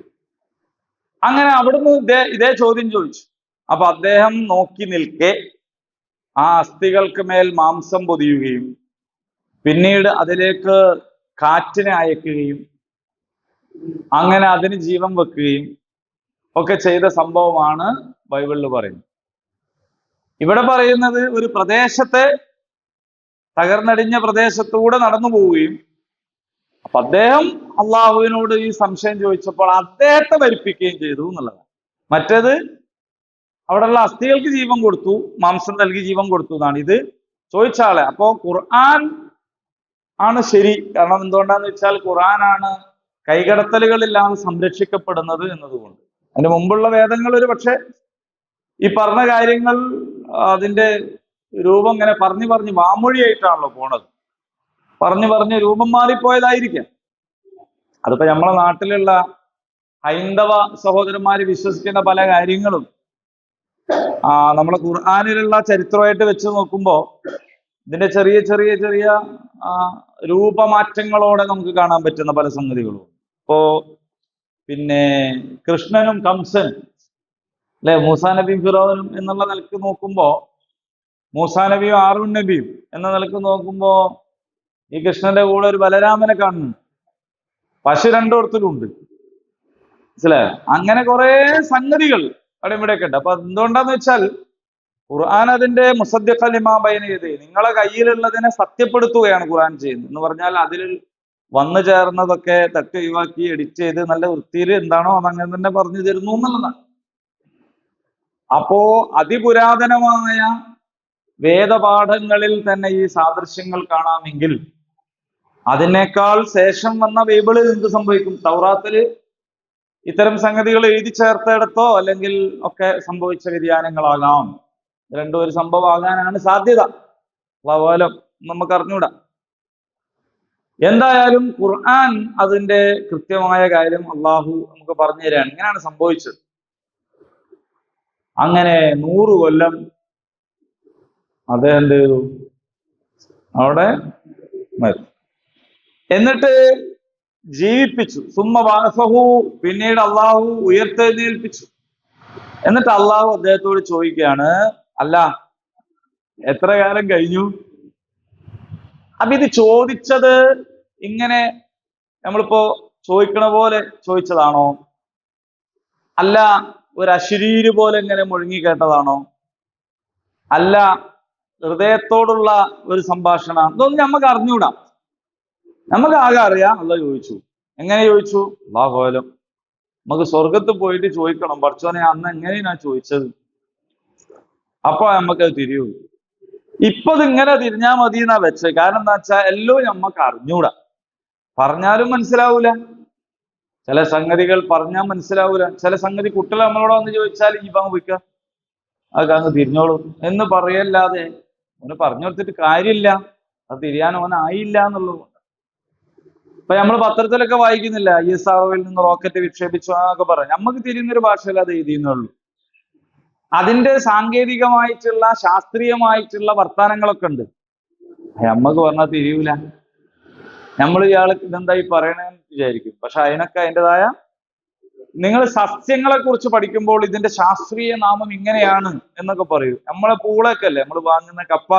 അങ്ങനെ അവിടുന്ന് ഇതേ ചോദ്യം ചോദിച്ചു. അപ്പൊ അദ്ദേഹം നോക്കി നിൽക്കെ ആ അസ്ഥികൾക്ക് മേൽ മാംസം പൊതിയുകയും പിന്നീട് അതിലേക്ക് കാറ്റിനെ അയക്കുകയും അങ്ങനെ അതിന് ജീവൻ വെക്കുകയും ഒക്കെ ചെയ്ത സംഭവമാണ് ബൈബിളിൽ പറയുന്നത്. ഇവിടെ പറയുന്നത് ഒരു പ്രദേശത്തെ തകർന്നടിഞ്ഞ പ്രദേശത്തൂടെ നടന്നു പോവുകയും അപ്പൊ അദ്ദേഹം അള്ളാഹുവിനോട് ഈ സംശയം ചോദിച്ചപ്പോൾ അദ്ദേഹത്തെ ഭരിപ്പിക്കുകയും ചെയ്തു എന്നുള്ളതാണ്. മറ്റേത് അവിടെയുള്ള അസ്ഥികൾക്ക് ജീവൻ കൊടുത്തു, മാംസം നൽകി ജീവൻ കൊടുത്തു എന്നാണ് ഇത് ചോദിച്ച ആളെ. അപ്പോ ഖുർആൻ ആണ് ശരി. കാരണം എന്തുകൊണ്ടാന്ന് വെച്ചാൽ ഖുർആനാണ് കൈകടത്തലുകളില്ലാതെ സംരക്ഷിക്കപ്പെടുന്നത് എന്നതുകൊണ്ട്. അതിന് മുമ്പുള്ള വേദങ്ങൾ ഒരു പക്ഷെ ഈ പറഞ്ഞ കാര്യങ്ങൾ അതിന്റെ രൂപം ഇങ്ങനെ പറഞ്ഞു വാമൊഴിയായിട്ടാണല്ലോ പോണത്. പറഞ്ഞു രൂപം മാറിപ്പോയതായിരിക്കാം. അതിപ്പോ നമ്മളെ നാട്ടിലുള്ള ഹൈന്ദവ സഹോദരന്മാര് വിശ്വസിക്കുന്ന പല കാര്യങ്ങളും നമ്മളെ ഖുർആനിലുള്ള ചരിത്രമായിട്ട് വെച്ച് നോക്കുമ്പോ ഇതിന്റെ ചെറിയ ചെറിയ ചെറിയ രൂപമാറ്റങ്ങളോടെ നമുക്ക് കാണാൻ പറ്റുന്ന പല സംഗതികളും. ഇപ്പോ പിന്നെ കൃഷ്ണനും കംസനും അല്ലെ, മൂസാ നബിയും ഫിറോനും എന്നുള്ള നിലക്ക് നോക്കുമ്പോ, മൂസാ നബിയും ഹാറൂൻ നബിയും എന്ന നിലക്ക് നോക്കുമ്പോ ഈ കൃഷ്ണന്റെ കൂടെ ഒരു ബലരാമനെ കാണുന്നുണ്ട്. പശു രണ്ടിടത്തിലുണ്ട്, മനസ്സിലായോ? അങ്ങനെ കുറെ സംഗതികൾ അവിടെ ഇവിടെയൊക്കെ ഉണ്ട്. അപ്പൊ എന്തുകൊണ്ടാന്ന് വെച്ചാൽ ഖുർആൻ അതിന്റെ മുസദ്ദിഖ ലിമാ ബൈന യദൈഹി, നിങ്ങളെ കയ്യിലുള്ളതിനെ സത്യപ്പെടുത്തുകയാണ് ഖുർആൻ ചെയ്യുന്നത്. എന്ന് പറഞ്ഞാൽ അതിൽ വന്നു ചേർന്നതൊക്കെ തട്ടി ഒഴിവാക്കി എഡിറ്റ് ചെയ്ത് നല്ല വൃത്തിയിൽ എന്താണോ അതങ്ങനെ തന്നെ പറഞ്ഞു തരുന്നു എന്നുള്ളതാണ്. അപ്പോ അതിപുരാതനമായ വേദപാഠങ്ങളിൽ തന്നെ ഈ സാദൃശ്യങ്ങൾ കാണാമെങ്കിൽ അതിനേക്കാൾ ശേഷം വന്ന ബൈബിളിൽ എന്ത് സംഭവിക്കും? തൗറാത്തില് ഇത്തരം സംഗതികൾ എഴുതി ചേർത്തിടത്തോ അല്ലെങ്കിൽ ഒക്കെ സംഭവിച്ച വ്യതിയാനങ്ങളാകാം. രണ്ടും ഒരു സംഭവമാകാനാണ് സാധ്യത. അല്ലാഹു നമുക്ക് അറിഞ്ഞൂടാ. എന്തായാലും ഖുർആൻ അതിന്റെ കൃത്യമായ കാര്യം അള്ളാഹു നമുക്ക് പറഞ്ഞു തരാണ്. ഇങ്ങനെയാണ് സംഭവിച്ചത്. അങ്ങനെ 100 കൊല്ലം അദ്ദേഹം എന്ത് ചെയ്തു? അവിടെ മരിച്ചു. എന്നിട്ട് ജീവിപ്പിച്ചു. സുമ്മ ബഅസഹു, പിന്നീട് അള്ളാഹു ഉയർത്തെഴുന്നേൽപ്പിച്ചു. എന്നിട്ട് അള്ളാഹു അദ്ദേഹത്തോട് ചോദിക്കുകയാണ്, അല്ല എത്ര കാലം കഴിഞ്ഞു? അപ്പൊ ഇത് ചോദിച്ചത് ഇങ്ങനെ നമ്മളിപ്പോ ചോദിക്കണ പോലെ ചോദിച്ചതാണോ? അല്ല ഒരു അശരീരി പോലെ ഇങ്ങനെ മുഴുങ്ങി കേട്ടതാണോ? അല്ല ഹൃദയത്തോടുള്ള ഒരു സംഭാഷണം? ഇതൊന്നും നമുക്ക് അറിഞ്ഞൂടാ. നമുക്ക് ആകെ അറിയാം അള്ളാഹ് ചോദിച്ചു. എങ്ങനെ ചോദിച്ചു? അല്ലാഹു അഅലം. നമുക്ക് സ്വർഗത്ത് പോയിട്ട് ചോദിക്കണം, പടച്ചോനെ അന്ന് എങ്ങനെയാ ചോദിച്ചത്, അപ്പൊ നമുക്കത് തിരിയുള്ളൂ. ഇപ്പൊ ഇതിങ്ങനെ തിരിഞ്ഞാൽ മതി എന്നാ വെച്ചത്. കാരണം എന്താ വെച്ചാൽ എല്ലാം നമുക്ക് അറിഞ്ഞൂടാ. പറഞ്ഞാലും മനസ്സിലാവൂല, ചില സംഗതികൾ പറഞ്ഞാൽ മനസ്സിലാവൂല. ചില സംഗതി കുട്ടികൾ നമ്മളോട് വന്ന് ചോദിച്ചാൽ ഈ പങ്ക് വയ്ക്കുക, അതൊക്കെ അങ്ങ് തിരിഞ്ഞോളും എന്ന് പറയല്ലാതെ ഓന് പറഞ്ഞു കൊടുത്തിട്ട് കാര്യമില്ല, അത് തിരിയാൻ ഓനായില്ല എന്നുള്ളത്. ഇപ്പൊ നമ്മൾ പത്രത്തിലൊക്കെ വായിക്കുന്നില്ല, ISROയിൽ നിന്ന് റോക്കറ്റ് വിക്ഷേപിച്ചു എന്നൊക്കെ പറയാം. നമുക്ക് തിരിയുന്നൊരു ഭാഷയിൽ അത് എഴുതിയെന്നുള്ളൂ. അതിന്റെ സാങ്കേതികമായിട്ടുള്ള ശാസ്ത്രീയമായിട്ടുള്ള വർത്താനങ്ങളൊക്കെ ഉണ്ട്. നമ്മക്ക് പറഞ്ഞാൽ തിരിയൂല. നമ്മൾ ഇയാൾക്ക് ഇതെന്തായി പറയണെന്ന് വിചാരിക്കും. പക്ഷെ അതിനൊക്കെ അതിൻ്റെതായ, നിങ്ങൾ സസ്യങ്ങളെ കുറിച്ച് പഠിക്കുമ്പോൾ ഇതിന്റെ ശാസ്ത്രീയ നാമം ഇങ്ങനെയാണ് എന്നൊക്കെ പറയും. നമ്മളെ പൂളൊക്കെ അല്ലേ നമ്മൾ വാങ്ങുന്ന കപ്പ,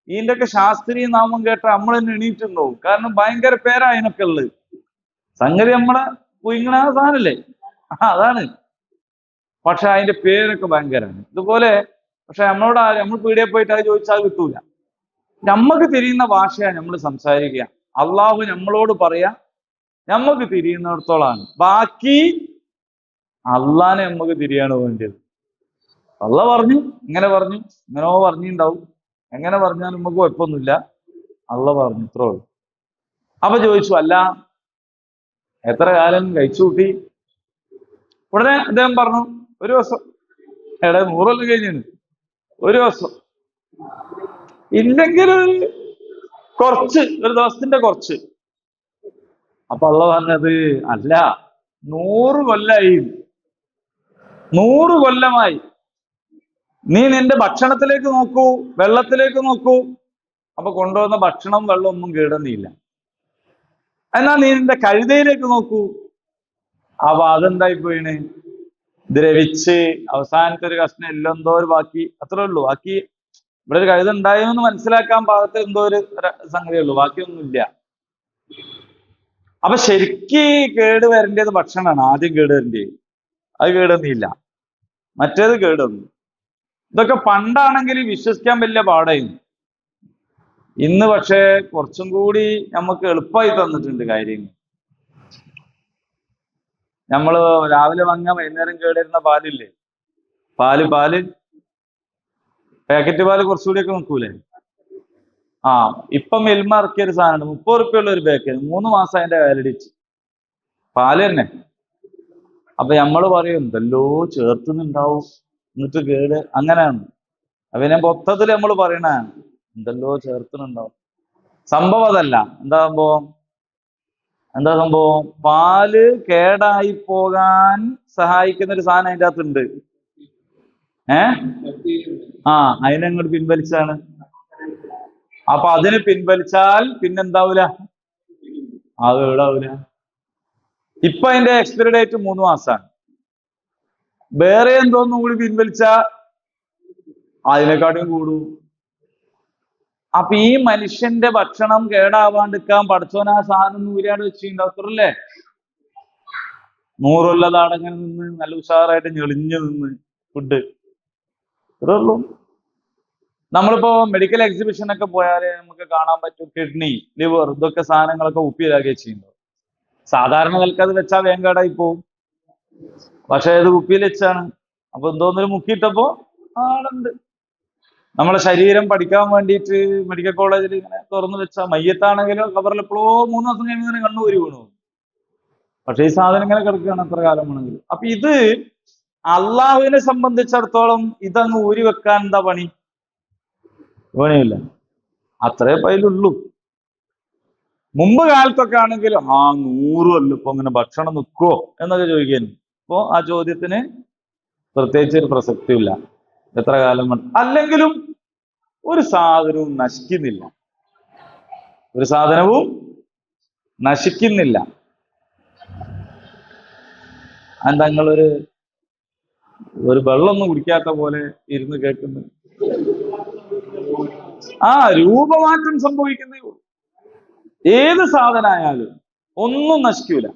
ഇതിന്റെയൊക്കെ ശാസ്ത്രീയ നാമം കേട്ട നമ്മൾ തന്നെ എണീറ്റുണ്ടാവും. കാരണം ഭയങ്കര പേരാ അതിനൊക്കെ ഉള്ളത്. സംഗതി നമ്മളെ പുയിങ്ങണ സാധനല്ലേ, അതാണ്. പക്ഷെ അതിന്റെ പേരൊക്കെ ഭയങ്കരമാണ്. ഇതുപോലെ പക്ഷെ നമ്മൾ പീടികയിൽ പോയിട്ട് അത് ചോദിച്ചാൽ കിട്ടൂല. നമ്മക്ക് തിരിയുന്ന ഭാഷയാണ് നമ്മൾ സംസാരിക്കുക. അള്ളാഹു നമ്മളോട് പറയാ നമുക്ക് തിരിയുന്നിടത്തോളാണ്. ബാക്കി അള്ളാനെ നമുക്ക് തിരിയാണ് വേണ്ടത്. അള്ളാഹ് പറഞ്ഞു ഇങ്ങനെ പറഞ്ഞു, ഇങ്ങനോ പറഞ്ഞിട്ടുണ്ടാവും. എങ്ങനെ പറഞ്ഞാലും നമുക്ക് കുഴപ്പമൊന്നുമില്ല. അള്ളാഹ് പറഞ്ഞു, ഇത്രേ ഉള്ളൂ. അപ്പൊ ചോദിച്ചു, അല്ല എത്ര കാലം കഴിച്ചു കൂട്ടി? ഉടനെ അദ്ദേഹം പറഞ്ഞു, ഒരു ദിവസം. 100 കൊല്ലം കഴിഞ്ഞാണ്, ഒരു ദിവസം ഇല്ലെങ്കിൽ കുറച്ച്, ഒരു ദിവസത്തിന്റെ കുറച്ച്. അപ്പൊ അള്ളാഹ് പറഞ്ഞത്, അല്ല 100 കൊല്ലായി, 100 കൊല്ലമായി. നീ നിന്റെ ഭക്ഷണത്തിലേക്ക് നോക്കൂ, വെള്ളത്തിലേക്ക് നോക്കൂ. അപ്പൊ കൊണ്ടുവന്ന ഭക്ഷണം വെള്ളം ഒന്നും കേടുന്നില്ല. എന്നാൽ നീ നിന്റെ കഴുതയിലേക്ക് നോക്കൂ. അപ്പൊ അതെന്തായി പോയിണ്? ദ്രവിച്ച് അവസാനത്തെ ഒരു കഷ്ണം എല്ലെന്തോ ഒരു ബാക്കി, അത്രേ ഉള്ളൂ. ബാക്കി ഇവിടെ ഒരു കഴുത ഉണ്ടായെന്ന് മനസ്സിലാക്കാൻ പാകത്തിൽ എന്തോ ഒരു സംഗതിയേ ഉള്ളൂ, ബാക്കിയൊന്നുമില്ല. അപ്പൊ ശരിക്ക് കേട് വരേണ്ടത് ഭക്ഷണമാണ് ആദ്യം കേട് വരേണ്ടത്. അത് കേടൊന്നില്ല, മറ്റേത് കേടൊന്നു. ഇതൊക്കെ പണ്ടാണെങ്കിൽ വിശ്വസിക്കാൻ വലിയ പാടായിരുന്നു. ഇന്ന് പക്ഷേ കുറച്ചും കൂടി നമുക്ക് എളുപ്പമായി തന്നിട്ടുണ്ട് കാര്യങ്ങൾ. നമ്മള് രാവിലെ വാങ്ങാൻ വൈകുന്നേരം കേടുവരുന്ന പാലില്ലേ, പാല് പാക്കറ്റ് പാല് കുറച്ചുകൂടിയൊക്കെ നിൽക്കൂലേ? ഇപ്പം മിൽമ ഇറക്കിയ ഒരു സാധനം 30 റുപ്യുള്ള ഒരു പാക്കറ്റ്, 3 മാസം അതിന്റെ വാലിഡിറ്റി. പാല് തന്നെ. അപ്പൊ നമ്മള് പറയും എന്തല്ലോ ചേർത്തുന്നുണ്ടാവും, എന്നിട്ട് കേട്, അങ്ങനെയാണ്. അപ്പൊ ഞാൻ മൊത്തത്തിൽ നമ്മൾ പറയണ എന്തല്ലോ ചേർത്തുന്നുണ്ടാവും. സംഭവം അതല്ല. എന്താ സംഭവം? പാല് കേടായി പോകാൻ സഹായിക്കുന്ന ഒരു സാധനം അതിൻ്റെ അകത്തുണ്ട്. അതിനങ്ങോട്ട് പിൻവലിച്ചാണ്. അപ്പൊ അതിന് പിൻവലിച്ചാൽ പിന്നെന്താവൂല, അത് കേടാവൂല. ഇപ്പൊ അതിന്റെ എക്സ്പയറി ഡേറ്റ് 3 മാസമാണ്. വേറെ എന്തോന്നും കൂടി പിൻവലിച്ചാ അതിനെക്കാട്ടും കൂടും. അപ്പൊ ഈ മനുഷ്യന്റെ ഭക്ഷണം കേടാവാണ്ടിരിക്കാൻ പഠിച്ചോൻ ആ സാധനം ഊരാട് വെച്ചിട്ടുണ്ടാവത്രല്ലേ. 100 കൊല്ലം അടങ്ങനെ നിന്ന് നല്ല ഉഷാറായിട്ട് ഞെളിഞ്ഞു നിന്ന് ഫുഡ്. ഇത്രേ ഉള്ളൂ. നമ്മളിപ്പോ മെഡിക്കൽ എക്സിബിഷൻ ഒക്കെ പോയാല് നമുക്ക് കാണാൻ പറ്റും കിഡ്നി, ലിവർ, ഇതൊക്കെ സാധനങ്ങളൊക്കെ ഉപ്പിലാകുകയും ചെയ്യുന്നുണ്ട്. സാധാരണ നിലക്ക് അത് വെച്ചാൽ വേഗാടായി പോവും. പക്ഷെ ഇത് കുപ്പിയിൽ വെച്ചാണ്. അപ്പൊ എന്തോന്നൊരു മുക്കിയിട്ടപ്പോ ആളുണ്ട്. നമ്മളെ ശരീരം പഠിക്കാൻ വേണ്ടിയിട്ട് മെഡിക്കൽ കോളേജിൽ ഇങ്ങനെ തുറന്നു വെച്ച മയ്യത്താണെങ്കിലും കവറിൽ എപ്പോഴോ 3 ദിവസം കഴിയുമ്പോൾ കണ്ണൂരി വീണു. പക്ഷെ ഈ സാധനം ഇങ്ങനെ കിടക്കുകയാണ് എത്ര കാലം വേണമെങ്കിലും. അപ്പൊ ഇത് അള്ളാഹുവിനെ സംബന്ധിച്ചിടത്തോളം ഇതങ്ങ് ഊരി വെക്കാൻ എന്താ പണിയില്ല. അത്രേ പൈലുള്ളൂ. മുമ്പ് കാലത്തൊക്കെ ആണെങ്കിൽ 100 കൊല്ലം ഇപ്പൊ അങ്ങനെ ഭക്ഷണം നിൽക്കുവോ എന്നൊക്കെ ചോദിക്കുന്നു. ഇപ്പോ ആ ചോദ്യത്തിന് പ്രത്യേകിച്ച് ഒരു പ്രസക്തിയില്ല. എത്ര കാലം അല്ലെങ്കിലും ഒരു സാധനവും നശിക്കുന്നില്ല, ഒരു സാധനവും നശിക്കുന്നില്ല. എന്താ നിങ്ങളൊരു വെള്ളമൊന്നും കുടിക്കാത്ത പോലെ ഇരുന്ന് കേൾക്കുന്നു? രൂപമാറ്റം സംഭവിക്കുന്നേ ഉള്ളൂ. ഏത് സാധനമായാലും ഒന്നും നശിക്കൂല,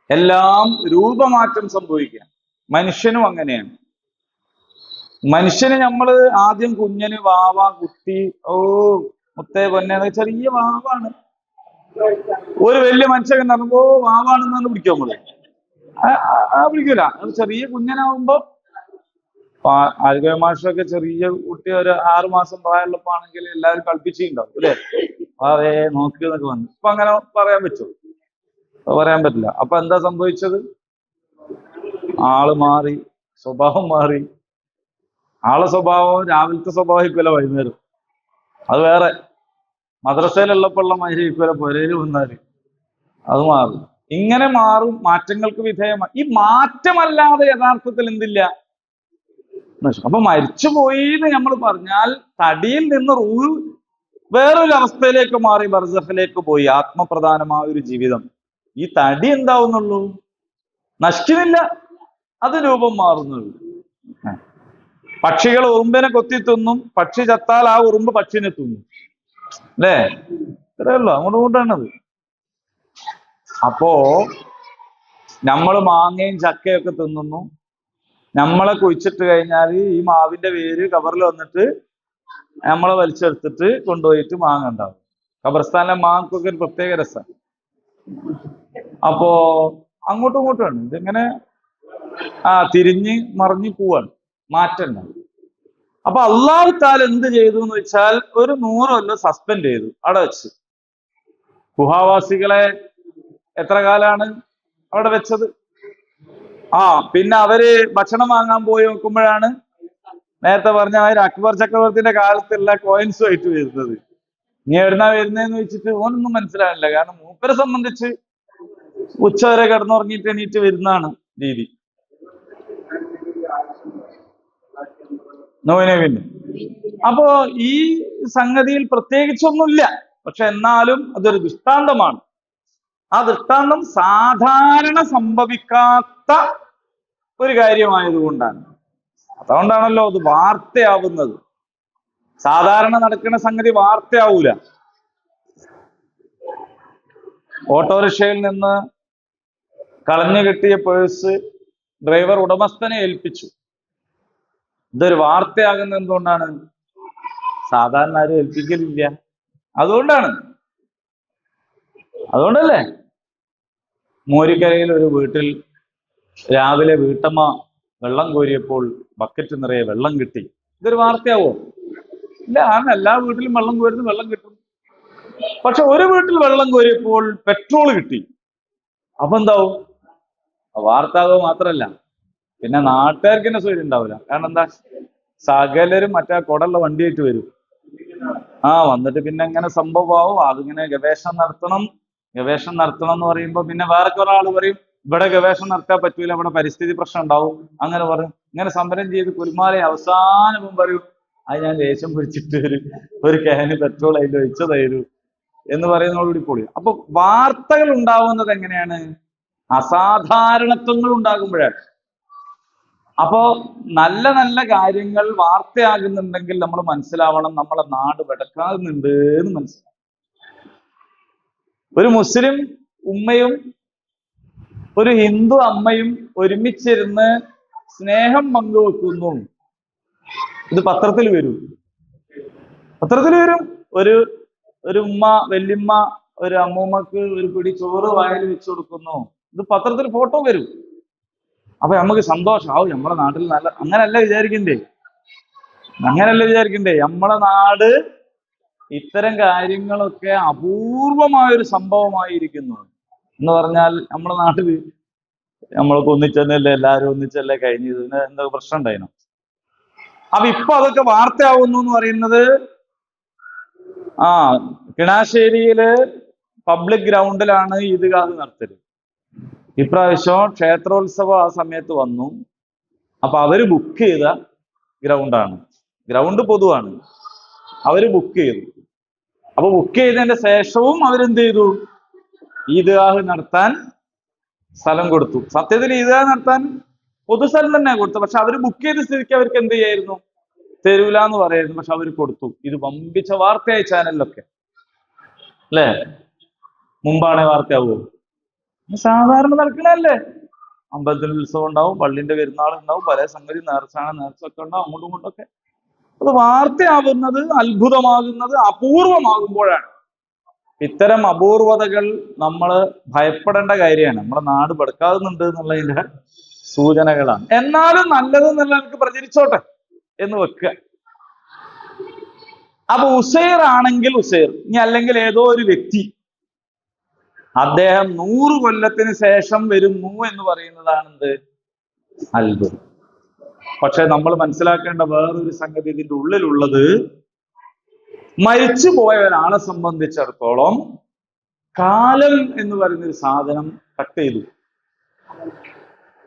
എല്ലാം രൂപമാറ്റം സംഭവിക്കുക. മനുഷ്യനും അങ്ങനെയാണ്. മനുഷ്യന് നമ്മള് ആദ്യം കുഞ്ഞന് വാവ, കുട്ടി, മുത്തേ പൊന്നെ, ചെറിയ വാവാണ്. ഒരു വലിയ മനുഷ്യൻ പറയുമ്പോ വാവാണെന്നാണ് വിളിക്കുക നമ്മള്. വിളിക്കൂല. ചെറിയ കുഞ്ഞനാവുമ്പോ ആരോഗ്യ മാഷൊക്കെ ചെറിയ കുട്ടി ഒരു 6 മാസം പ്രായമുള്ളപ്പോ ആണെങ്കിൽ എല്ലാവരും കളിപ്പിച്ചിട്ടുണ്ടാവും അല്ലെ, അതേ നോക്ക് എന്നൊക്കെ വന്നു. ഇപ്പൊ അങ്ങനെ പറയാൻ പറ്റുമോ? പറയാൻ പറ്റില്ല. അപ്പൊ എന്താ സംഭവിച്ചത്? ആള് മാറി, സ്വഭാവം മാറി. ആളെ സ്വഭാവം രാവിലത്തെ സ്വഭാവിക്കുമല്ല വൈകുന്നേരം, അത് വേറെ. മദ്രസയിലുള്ളപ്പോഴുള്ള മൈരിക്കുമല്ല പുരയിൽ വന്നാല് അത് മാറും. ഇങ്ങനെ മാറും, മാറ്റങ്ങൾക്ക് വിധേയമായി. ഈ മാറ്റമല്ലാതെ യഥാർത്ഥത്തിൽ എന്തില്ല? അപ്പൊ മരിച്ചുപോയി എന്ന് നമ്മൾ പറഞ്ഞാൽ തടിയിൽ നിന്ന് റൂഹ് വേറൊരു അവസ്ഥയിലേക്ക് മാറി, ബർസഖിലേക്ക് പോയി, ആത്മപ്രധാനമായ ഒരു ജീവിതം. ഈ തടി എന്താവുന്നുള്ളൂ? നശിക്കുന്നില്ല, അത് രൂപം മാറുന്നുള്ളൂ. പക്ഷികൾ ഉറുമ്പിനെ കൊത്തി തിന്നും, പക്ഷി ചത്താൽ ആ ഉറുമ്പ് പക്ഷിനെ തിന്നും, അല്ലേ? ഇത്രയല്ലോ, അങ്ങോട്ടും ഇങ്ങോട്ടാണത്. അപ്പോ നമ്മൾ മാങ്ങയും ചക്കയൊക്കെ തിന്നുന്നു. നമ്മളെ കുഴിച്ചിട്ട് കഴിഞ്ഞാൽ ഈ മാവിന്റെ വേര് കവറിൽ വന്നിട്ട് നമ്മളെ വലിച്ചെടുത്തിട്ട് കൊണ്ടുപോയിട്ട് മാങ്ങ ഉണ്ടാവും. ഖബർസ്ഥാനിലെ മാങ്ങക്കൊക്കെ ഒരു പ്രത്യേക രസം. അപ്പോ അങ്ങോട്ടും ഇങ്ങോട്ടുമാണ് ഇതിങ്ങനെ തിരിഞ്ഞ് മറിഞ്ഞ് പോവാണ്, മാറ്റം. അപ്പൊ അള്ളാഹു തആല എന്ത് ചെയ്തു എന്ന് വെച്ചാൽ ഒരു 100 കൊല്ലം സസ്പെൻഡ് ചെയ്തു, അവിടെ വെച്ച്. ഗുഹാവാസികളെ എത്ര കാലാണ് അവിടെ വെച്ചത്? പിന്നെ അവര് ഭക്ഷണം വാങ്ങാൻ പോയി നോക്കുമ്പോഴാണ് നേരത്തെ പറഞ്ഞ അക്ബർ ചക്രവർത്തിന്റെ കാലത്തുള്ള കോയിൻസ് ആയിട്ട് വരുന്നത്. ഇനി എവിടുന്നാ വരുന്നതെന്ന് വെച്ചിട്ട് ഓനൊന്നും മനസ്സിലാവില്ല. കാരണം മൂപ്പരെ സംബന്ധിച്ച് ഉച്ചവരെ കിടന്നുറങ്ങിയിട്ട് എണീറ്റ് വരുന്നതാണ് രീതി. നോവിനവിന്. അപ്പോ ഈ സംഗതിയിൽ പ്രത്യേകിച്ചൊന്നുമില്ല. പക്ഷെ എന്നാലും അതൊരു ദൃഷ്ടാന്തമാണ്. ആ ദൃഷ്ടാന്തം സാധാരണ സംഭവിക്കാത്ത ഒരു കാര്യമായതുകൊണ്ടാണ്. അതുകൊണ്ടാണല്ലോ അത് വാർത്തയാവുന്നത്. സാധാരണ നടക്കുന്ന സംഗതി വാർത്തയാവൂല. ഓട്ടോറിക്ഷയിൽ നിന്ന് കളഞ്ഞു കിട്ടിയ പേഴ്സ് ഡ്രൈവർ ഉടമസ്ഥനെ ഏൽപ്പിച്ചു. ഇതൊരു വാർത്തയാകുന്നത് എന്തുകൊണ്ടാണ്? സാധാരണ ആരും ഏൽപ്പിക്കലില്ല, അതുകൊണ്ടല്ലേ. മോരിക്കരയിൽ ഒരു വീട്ടിൽ രാവിലെ വീട്ടമ്മ വെള്ളം കോരിയപ്പോൾ ബക്കറ്റ് നിറയെ വെള്ളം കിട്ടി. ഇതൊരു വാർത്തയാവോ? ഇല്ല. എല്ലാ വീട്ടിലും വെള്ളം കോരുന്നു, വെള്ളം കിട്ടും. പക്ഷെ ഒരു വീട്ടിൽ വെള്ളം കോരിയപ്പോൾ പെട്രോൾ കിട്ടി. അപ്പൊ എന്താവും? വാർത്താവോ മാത്രല്ല, പിന്നെ നാട്ടുകാർക്ക് തന്നെ സ്വയം ഉണ്ടാവില്ല. കാരണം എന്താ? സകലരും മറ്റേ കുടലുള്ള വണ്ടിയായിട്ട് വരും. വന്നിട്ട് പിന്നെ എങ്ങനെ സംഭവമാവും? അതിങ്ങനെ ഗവേഷണം നടത്തണം എന്ന് പറയുമ്പോ പിന്നെ വേറെ കുറെ ആള് പറയും ഇവിടെ ഗവേഷണം നടത്താൻ പറ്റൂല, ഇവിടെ പരിസ്ഥിതി പ്രശ്നം ഉണ്ടാവും. അങ്ങനെ പറയും. ഇങ്ങനെ സമരം ചെയ്ത് കുൽമാലെ അവസാനം പറയും അത് ഞാൻ ദേഷ്യം പിടിച്ചിട്ട് ഒരു ക്യാന് പെട്രോൾ അതിൽ ഒഴിച്ചതായിരുന്നു എന്ന് പറയുന്നതോടുകൂടി പൊളി. അപ്പൊ വാർത്തകൾ ഉണ്ടാവുന്നത് എങ്ങനെയാണ്? അസാധാരണത്വങ്ങൾ ഉണ്ടാകുമ്പോഴാണ്. അപ്പോ നല്ല നല്ല കാര്യങ്ങൾ വാർത്തയാകുന്നുണ്ടെങ്കിൽ നമ്മൾ മനസ്സിലാവണം, നമ്മളെ നാട് വെടക്കാകുന്നുണ്ട് എന്ന് മനസ്സിലാവും. ഒരു മുസ്ലിം ഉമ്മയും ഒരു ഹിന്ദു അമ്മയും ഒരുമിച്ചിരുന്ന് സ്നേഹം പങ്കുവെക്കുന്നു. ഇത് പത്രത്തിൽ വരും. ഒരു ഉമ്മ വല്യമ്മ ഒരു അമ്മൂമ്മക്ക് ഒരു പിടി ചോറ് വായിൽ വെച്ചു കൊടുക്കുന്നു. ഇത് പത്രത്തിൽ ഫോട്ടോ വരും. അപ്പൊ നമുക്ക് സന്തോഷമാവും. നമ്മളെ നാട്ടിൽ നല്ല അങ്ങനല്ല വിചാരിക്കണ്ടേ. നമ്മളെ നാട് ഇത്തരം കാര്യങ്ങളൊക്കെ അപൂർവമായൊരു സംഭവമായിരിക്കുന്നു എന്ന് പറഞ്ഞാൽ നമ്മളെ നാട്ടിൽ നമ്മളൊക്കെ ഒന്നിച്ചെന്നല്ലേ, എല്ലാവരും ഒന്നിച്ചല്ലേ കഴിഞ്ഞത്. എന്താ പ്രശ്നം ഉണ്ടായിരുന്നു? അപ്പൊ ഇപ്പൊ അതൊക്കെ വാർത്തയാവുന്നു എന്ന് പറയുന്നത് കിണാശ്ശേരിയില് പബ്ലിക് ഗ്രൗണ്ടിലാണ് ഈദ്ഗാഹ് നടത്തല്. ഇപ്രാവശ്യം ക്ഷേത്രോത്സവം ആ സമയത്ത് വന്നു. അപ്പൊ അവര് ബുക്ക് ചെയ്ത ഗ്രൗണ്ടാണ്. ഗ്രൗണ്ട് പൊതുവാണ്, അവര് ബുക്ക് ചെയ്തു. അപ്പൊ ബുക്ക് ചെയ്തതിന്റെ ശേഷവും അവരെന്ത് ചെയ്തു? ഈദ്ഗാഹ് നടത്താൻ സ്ഥലം കൊടുത്തു. സത്യത്തിൽ ഈദ്ഗാഹ് നടത്താൻ പൊതുസ്ഥലം തന്നെ കൊടുത്തു. പക്ഷെ അവര് ബുക്ക് ചെയ്ത സ്ഥിതിക്ക് അവർക്ക് എന്ത് ചെയ്യായിരുന്നു? തരൂല എന്ന് പറയായിരുന്നു. പക്ഷെ അവർ കൊടുത്തു. ഇത് വമ്പിച്ച വാർത്തയായി ചാനലിലൊക്കെ, അല്ലേ? മുമ്പാണെ വാർത്തയാവുമോ? സാധാരണ നടക്കണല്ലേ. അമ്പലത്തിൽ ഉത്സവം ഉണ്ടാവും, പള്ളിന്റെ പെരുന്നാൾ ഉണ്ടാവും, പല സംഗതി നേർച്ചൊക്കെ ഉണ്ടാവും, അങ്ങോട്ടും ഇങ്ങോട്ടൊക്കെ. അത് വാർത്തയാവുന്നത്, അത്ഭുതമാകുന്നത് അപൂർവമാകുമ്പോഴാണ്. ഇത്തരം അപൂർവതകൾ നമ്മൾ ഭയപ്പെടേണ്ട കാര്യമാണ്. നമ്മുടെ നാട് പെടുക്കാവുന്നുണ്ട് എന്നുള്ളതിന്റെ സൂചനകളാണ്. എന്നാലും നല്ലത് എന്നുള്ളവർക്ക് പ്രചരിച്ചോട്ടെ എന്ന് വെക്കുക. അപ്പൊ ഉസൈർ ആണെങ്കിൽ ഉസൈർ, ഇനി അല്ലെങ്കിൽ ഏതോ ഒരു വ്യക്തി അദ്ദേഹം 100 കൊല്ലത്തിന് ശേഷം വരുന്നു എന്ന് പറയുന്നതാണ് എന്ത്? അത്ഭുതം. പക്ഷെ നമ്മൾ മനസ്സിലാക്കേണ്ട വേറൊരു സംഗതി ഇതിന്റെ ഉള്ളിലുള്ളത്, മരിച്ചു പോയ ഒരാളെ സംബന്ധിച്ചിടത്തോളം കാലം എന്ന് പറയുന്ന ഒരു സാധനം കട്ട് ചെയ്തു.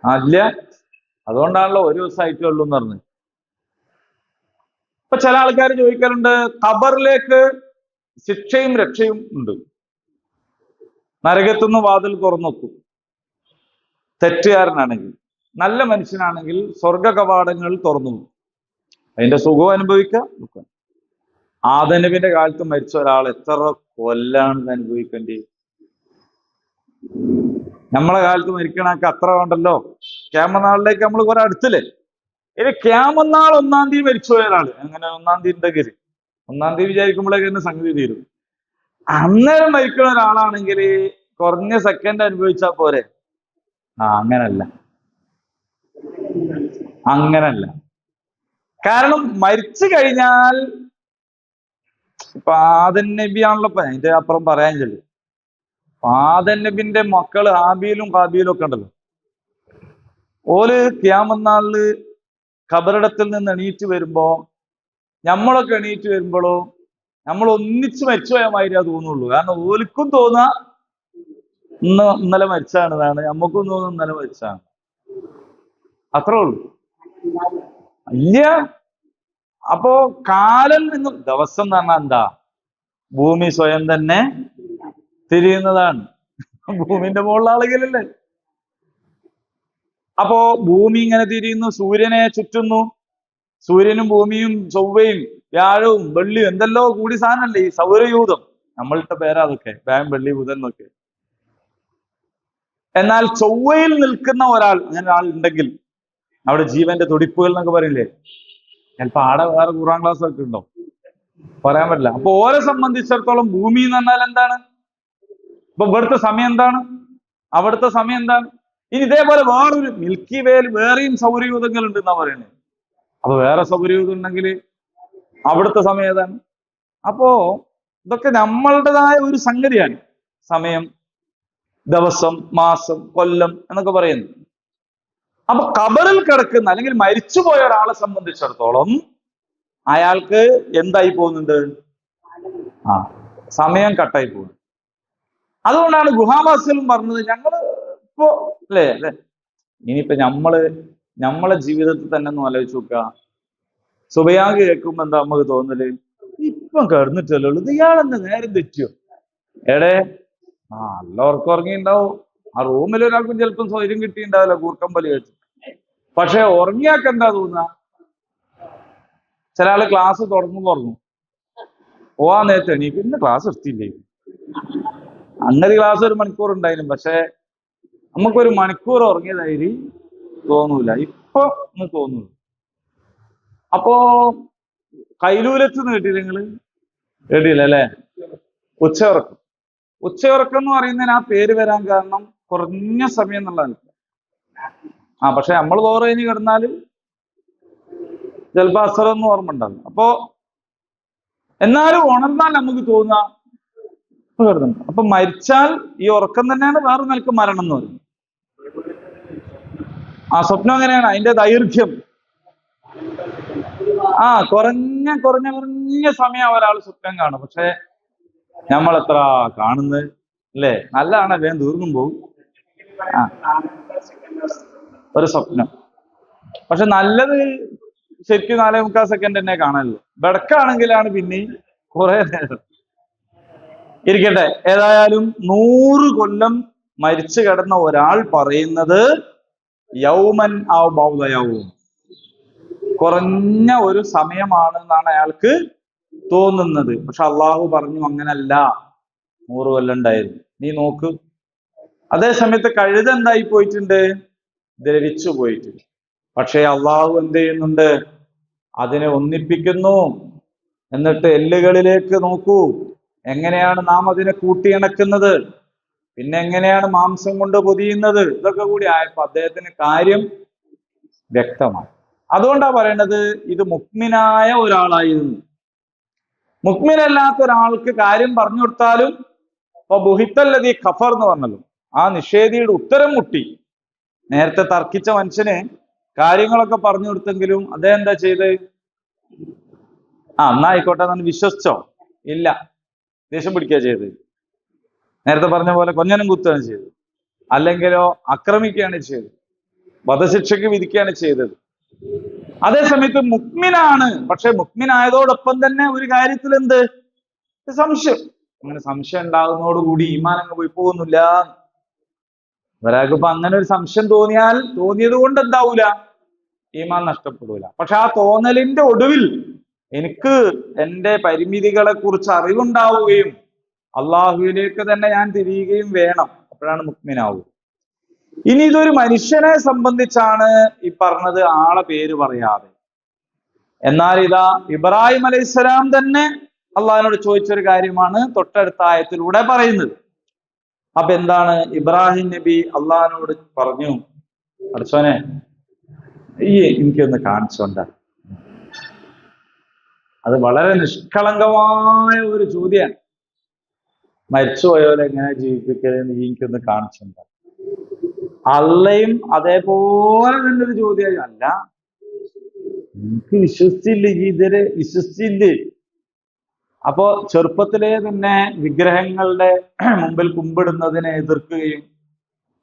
അല്ല, അതുകൊണ്ടാണല്ലോ ഒരു ദിവസമായിട്ടേ ഉള്ളൂ എന്ന് പറഞ്ഞത്. ഇപ്പൊ ചില ആൾക്കാർ ചോദിക്കാറുണ്ട്, ഖബറിലേക്ക് ശിക്ഷയും രക്ഷയും ഉണ്ട്, നരകത്തുനിന്ന് വാതിൽ തുറന്നു വെക്കും. തെറ്റുകാരനാണെങ്കിൽ. നല്ല മനുഷ്യനാണെങ്കിൽ സ്വർഗ കവാടങ്ങൾ തുറന്നു. അതിന്റെ സുഖം അനുഭവിക്കാം. ആദം നബിയുടെ കാലത്ത് മരിച്ച ഒരാൾ എത്ര കൊല്ലാണ് അനുഭവിക്കേണ്ടി? നമ്മളെ കാലത്ത് മരിക്കണൊക്കെ അത്ര വേണ്ടല്ലോ. ക്യാമനാളിലേക്ക് നമ്മൾ കുറെ അടുത്തില്ലേ? ഇനി ക്യാമനാൾ 1-ാം തീയതി മരിച്ചു പോയ ഒരാള്, അങ്ങനെ 1-ാം തീയതി ഉണ്ടെങ്കിൽ 1-ാം തീയതി വിചാരിക്കുമ്പോഴേക്ക് തന്നെ സംഗതി തീരും. അന്നേരം മരിക്കുന്ന ഒരാളാണെങ്കിൽ കുറഞ്ഞ സെക്കൻഡ് അനുഭവിച്ചാൽ പോരെ. അങ്ങനല്ല. കാരണം മരിച്ചു കഴിഞ്ഞാൽ ഇപ്പൊ ആദം നബിയാണല്ലോ, അതിന്റെ അപ്പുറം പറയാൻ ചെല്ലും. ആദം നബിന്റെ മക്കള് ഹാബീലും ഹാബീലും ഒക്കെ ഉണ്ടല്ലോ, ഓല് ഖിയാമത്ത് ഖബറിടത്തിൽ നിന്ന് എണീറ്റ് വരുമ്പോ, നമ്മളൊക്കെ എണീറ്റ് വരുമ്പോഴോ നമ്മൾ ഒന്നിച്ച് മരിച്ചുപോയ മാതിരിയാ തോന്നുള്ളൂ. കാരണം ഓലിക്കും തോന്നാ ഇന്നലെ മരിച്ചാണ്, നമുക്കും തോന്നുന്നു ഇന്നലെ മരിച്ചാണ്. അത്രേ ഉള്ളൂ. ഇല്ല. അപ്പോ കാലം എന്ന് ദിവസം എന്ന് പറഞ്ഞാൽ എന്താ? ഭൂമി സ്വയം തന്നെ തിരിയുന്നതാണ്. ഭൂമിന്റെ മുകളിൽ ആളുകളല്ലേ. അപ്പോ ഭൂമി ഇങ്ങനെ തിരിയുന്നു, സൂര്യനെ ചുറ്റുന്നു. സൂര്യനും ഭൂമിയും ചൊവ്വയും വ്യാഴവും വെള്ളിയും എന്തെല്ലോ കൂടി സാധനമല്ലേ ഈ സൗരയൂഥം. നമ്മളുടെ പേരാ അതൊക്കെ, വ്യാഴം വെള്ളി ബുധൻ എന്നൊക്കെ. എന്നാൽ ചൊവ്വയിൽ നിൽക്കുന്ന ഒരാൾ, അങ്ങനെ ഒരാൾ ഉണ്ടെങ്കിൽ അവിടെ ജീവന്റെ തുടിപ്പുകൾ എന്നൊക്കെ പറയില്ലേ, ചിലപ്പോ ആടെ വേറെ ഖുർആൻ ക്ലാസ് ഒക്കെ ഉണ്ടോ, പറയാൻ പറ്റില്ല. അപ്പൊ ഓരെ സംബന്ധിച്ചിടത്തോളം ഭൂമി എന്ന് പറഞ്ഞാൽ എന്താണ്? ഇപ്പൊ ഇവിടുത്തെ സമയം എന്താണ്? അവിടുത്തെ സമയം എന്താണ്? ഇനി ഇതേപോലെ വേറൊരു മിൽക്കി വേയിൽ വേറെയും സൗരയൂഥങ്ങൾ ഉണ്ട് എന്നാ പറയുന്നത്. അപ്പൊ വേറെ സൗരയൂഥം ഉണ്ടെങ്കിൽ അവിടുത്തെ സമയം ഏതാണ്? അപ്പോ ഇതൊക്കെ നമ്മളുടേതായ ഒരു സംഗതിയാണ്. സമയം, ദിവസം, മാസം, കൊല്ലം എന്നൊക്കെ പറയുന്നത്. അപ്പൊ ഖബറിൽ കിടക്കുന്ന അല്ലെങ്കിൽ മരിച്ചുപോയ ഒരാളെ സംബന്ധിച്ചിടത്തോളം അയാൾക്ക് എന്തായി പോകുന്നുണ്ട്? സമയം കട്ടായി പോകുന്നു. അതുകൊണ്ടാണ് ഗുഹാവാസികളും പറഞ്ഞത്, ഞങ്ങള് ഇപ്പോ അല്ലേ, ഇനിയിപ്പോ നമ്മളെ ജീവിതത്തിൽ തന്നെ ഒന്ന് ആലോചിച്ച് നോക്കുക. സുബയാഗ് കേൾക്കുമ്പോ എന്താ നമുക്ക് തോന്നല്? ഇപ്പം കിടന്നിട്ടല്ലോ, ഇത് ഇയാളെന്ന് നേരം തെറ്റിയോ? എടേ നല്ല ഉറക്കം ഉറങ്ങിണ്ടാവും. ആ റൂമിൽ ഒരാൾക്കും ചിലപ്പം സ്വൈര്യം കിട്ടിയിട്ടുണ്ടാവില്ല, കൂർക്കം വലി വെച്ച്. പക്ഷെ ഉറങ്ങിയാക്ക് എന്താ തോന്നുക? ചില ആള് ക്ലാസ് തുടങ്ങുമ്പോ ഉറങ്ങും, പോവാൻ നേരത്തെ എണീക്കും, ഇന്ന് ക്ലാസ് എടുത്തില്ലേ. അങ്ങനെ ക്ലാസ് 1 മണിക്കൂർ ഉണ്ടായിരുന്നു, പക്ഷെ നമുക്കൊരു മണിക്കൂർ ഉറങ്ങിയതായി തോന്നൂല. ഇപ്പൊ ഒന്ന് തോന്നുന്നു. അപ്പോ കൈലൂലത്ത് കേട്ടില്ല നിങ്ങള്? കേട്ടില്ല അല്ലെ? ഉച്ചയുറക്കം. ഉച്ചയുറക്കം എന്ന് പറയുന്നതിന് ആ പേര് വരാൻ കാരണം കുറഞ്ഞ സമയം എന്നുള്ളതാണ്. പക്ഷെ നമ്മൾ തോറ് കഴിഞ്ഞ് കിടന്നാല് ചിലപ്പോ അസറൊന്നും ഓർമ്മ ഉണ്ടാകും. അപ്പോ എന്നാലും ഉണർന്നാൽ നമുക്ക് തോന്നുക കിടന്നു. അപ്പൊ മരിച്ചാൽ ഈ ഉറക്കം തന്നെയാണ് വേറെ നിലക്ക് മരണം എന്ന് പറയുന്നത്. സ്വപ്നം അങ്ങനെയാണ്, അതിന്റെ ദൈർഘ്യം. കുറഞ്ഞ സമയം ഒരാൾ സ്വപ്നം കാണും. പക്ഷെ നമ്മൾ എത്ര കാണുന്നത് അല്ലേ? നല്ലതാണ്, വേഗം തീർന്നും പോകും ഒരു സ്വപ്നം. പക്ഷെ നല്ലത് ശരിക്കും 4-3/4 സെക്കൻഡ് തന്നെ കാണാനല്ലോ. ബെടക്കാണെങ്കിലാണ് പിന്നെ കുറെ നേരം ഇരിക്കട്ടെ. ഏതായാലും 100 കൊല്ലം മരിച്ചു കിടന്ന ഒരാൾ പറയുന്നത് യൗമൻ ഔ ബൗദ യൗം, കുറഞ്ഞ ഒരു സമയമാണ് എന്നാണ് അയാൾക്ക് തോന്നുന്നത്. പക്ഷെ അള്ളാഹു പറഞ്ഞു അങ്ങനല്ല, 100 കൊല്ലം ഉണ്ടായിരുന്നു. നീ നോക്ക്. അതേ സമയത്ത് കഴുത എന്തായി പോയിട്ടുണ്ട്? ദ്രവിച്ചു പോയിട്ടുണ്ട്. പക്ഷെ അള്ളാഹു എന്ത് ചെയ്യുന്നുണ്ട്? അതിനെ ഒന്നിപ്പിക്കുന്നു. എന്നിട്ട് എല്ലുകളിലേക്ക് നോക്കൂ, എങ്ങനെയാണ് നാം അതിനെ കൂട്ടിയിണക്കുന്നത്, പിന്നെ എങ്ങനെയാണ് മാംസം കൊണ്ട് പൊതിയുന്നത്, ഇതൊക്കെ കൂടി ആയപ്പോ അദ്ദേഹത്തിന് കാര്യം വ്യക്തമാണ്. അതുകൊണ്ടാ പറയണത് ഇത് മുഅ്മിനായ ഒരാളായിരുന്നു. മുഅ്മിനല്ലാത്ത ഒരാൾക്ക് കാര്യം പറഞ്ഞു കൊടുത്താലും ബുഹിത്തല്ലദീ കഫർ എന്ന് പറഞ്ഞല്ലോ, ആ നിഷേധിയുടെ ഉത്തരം മുട്ടി. നേരത്തെ തർക്കിച്ച മനുഷ്യന് കാര്യങ്ങളൊക്കെ പറഞ്ഞു കൊടുത്തെങ്കിലും അദ്ദേഹം എന്താ ചെയ്ത്? എന്നാ ആയിക്കോട്ടെ എന്ന് വിശ്വസിച്ചോ? ഇല്ല, ദേഷ്യം പിടിക്കുക ചെയ്ത്. നേരത്തെ പറഞ്ഞ പോലെ കൊഞ്ഞനം കുത്തുകയാണ് ചെയ്തത്, അല്ലെങ്കിലോ ആക്രമിക്കുകയാണ് ചെയ്തത്, വധശിക്ഷയ്ക്ക് വിധിക്കുകയാണ് ചെയ്തത്. അതേസമയത്ത് മുക്മിനാണ്, പക്ഷെ മുക്മിനായതോടൊപ്പം തന്നെ ഒരു കാര്യത്തിൽ എന്ത്? സംശയം. അങ്ങനെ സംശയം ഉണ്ടാകുന്നതോടുകൂടി ഈമാൻ അങ്ങ് പോയി പോകുന്നില്ല. ഒരാൾക്ക് ഇപ്പൊ അങ്ങനെ ഒരു സംശയം തോന്നിയത് കൊണ്ട് എന്താവൂല? ഈമാൻ നഷ്ടപ്പെടൂല. പക്ഷെ ആ തോന്നലിന്റെ ഒടുവിൽ എനിക്ക് എന്റെ പരിമിതികളെ കുറിച്ച് അറിവുണ്ടാവുകയും അള്ളാഹുവിലേക്ക് തന്നെ ഞാൻ തിരിയുകയും വേണം. അപ്പോഴാണ് മുക്മിനാവുക. ഇനി ഇതൊരു മനുഷ്യനെ സംബന്ധിച്ചാണ് ഈ പറഞ്ഞത്, ആളെ പേര് പറയാതെ. എന്നാൽ ഇതാ ഇബ്രാഹിം അലൈഹിസ്സലാം തന്നെ അള്ളാഹിനോട് ചോദിച്ചൊരു കാര്യമാണ് തൊട്ടടുത്ത ആയത്തിലൂടെ പറയുന്നത്. അപ്പൊ എന്താണ്? ഇബ്രാഹിം നബി അള്ളാഹിനോട് പറഞ്ഞു, അടച്ചോനെ എനിക്കൊന്ന് കാണിച്ചോണ്ട. അത് വളരെ നിഷ്കളങ്കമായ ഒരു ചോദ്യമാണ്. മരിച്ചുപോയവരെ എങ്ങനെ ജീവിപ്പിക്കലെന്ന് എനിക്കൊന്ന് കാണിച്ചോണ്ട. അള്ളയും അതേപോലെ തന്നെ ഒരു ചോദ്യമായി. അല്ല, എനിക്ക് വിശ്വസിച്ചില്ലേ, ഇതുവരെ വിശ്വസിച്ചില്ലേ? അപ്പോ ചെറുപ്പത്തിലെ തന്നെ വിഗ്രഹങ്ങളുടെ മുമ്പിൽ കുമ്പിടുന്നതിനെ എതിർക്കുകയും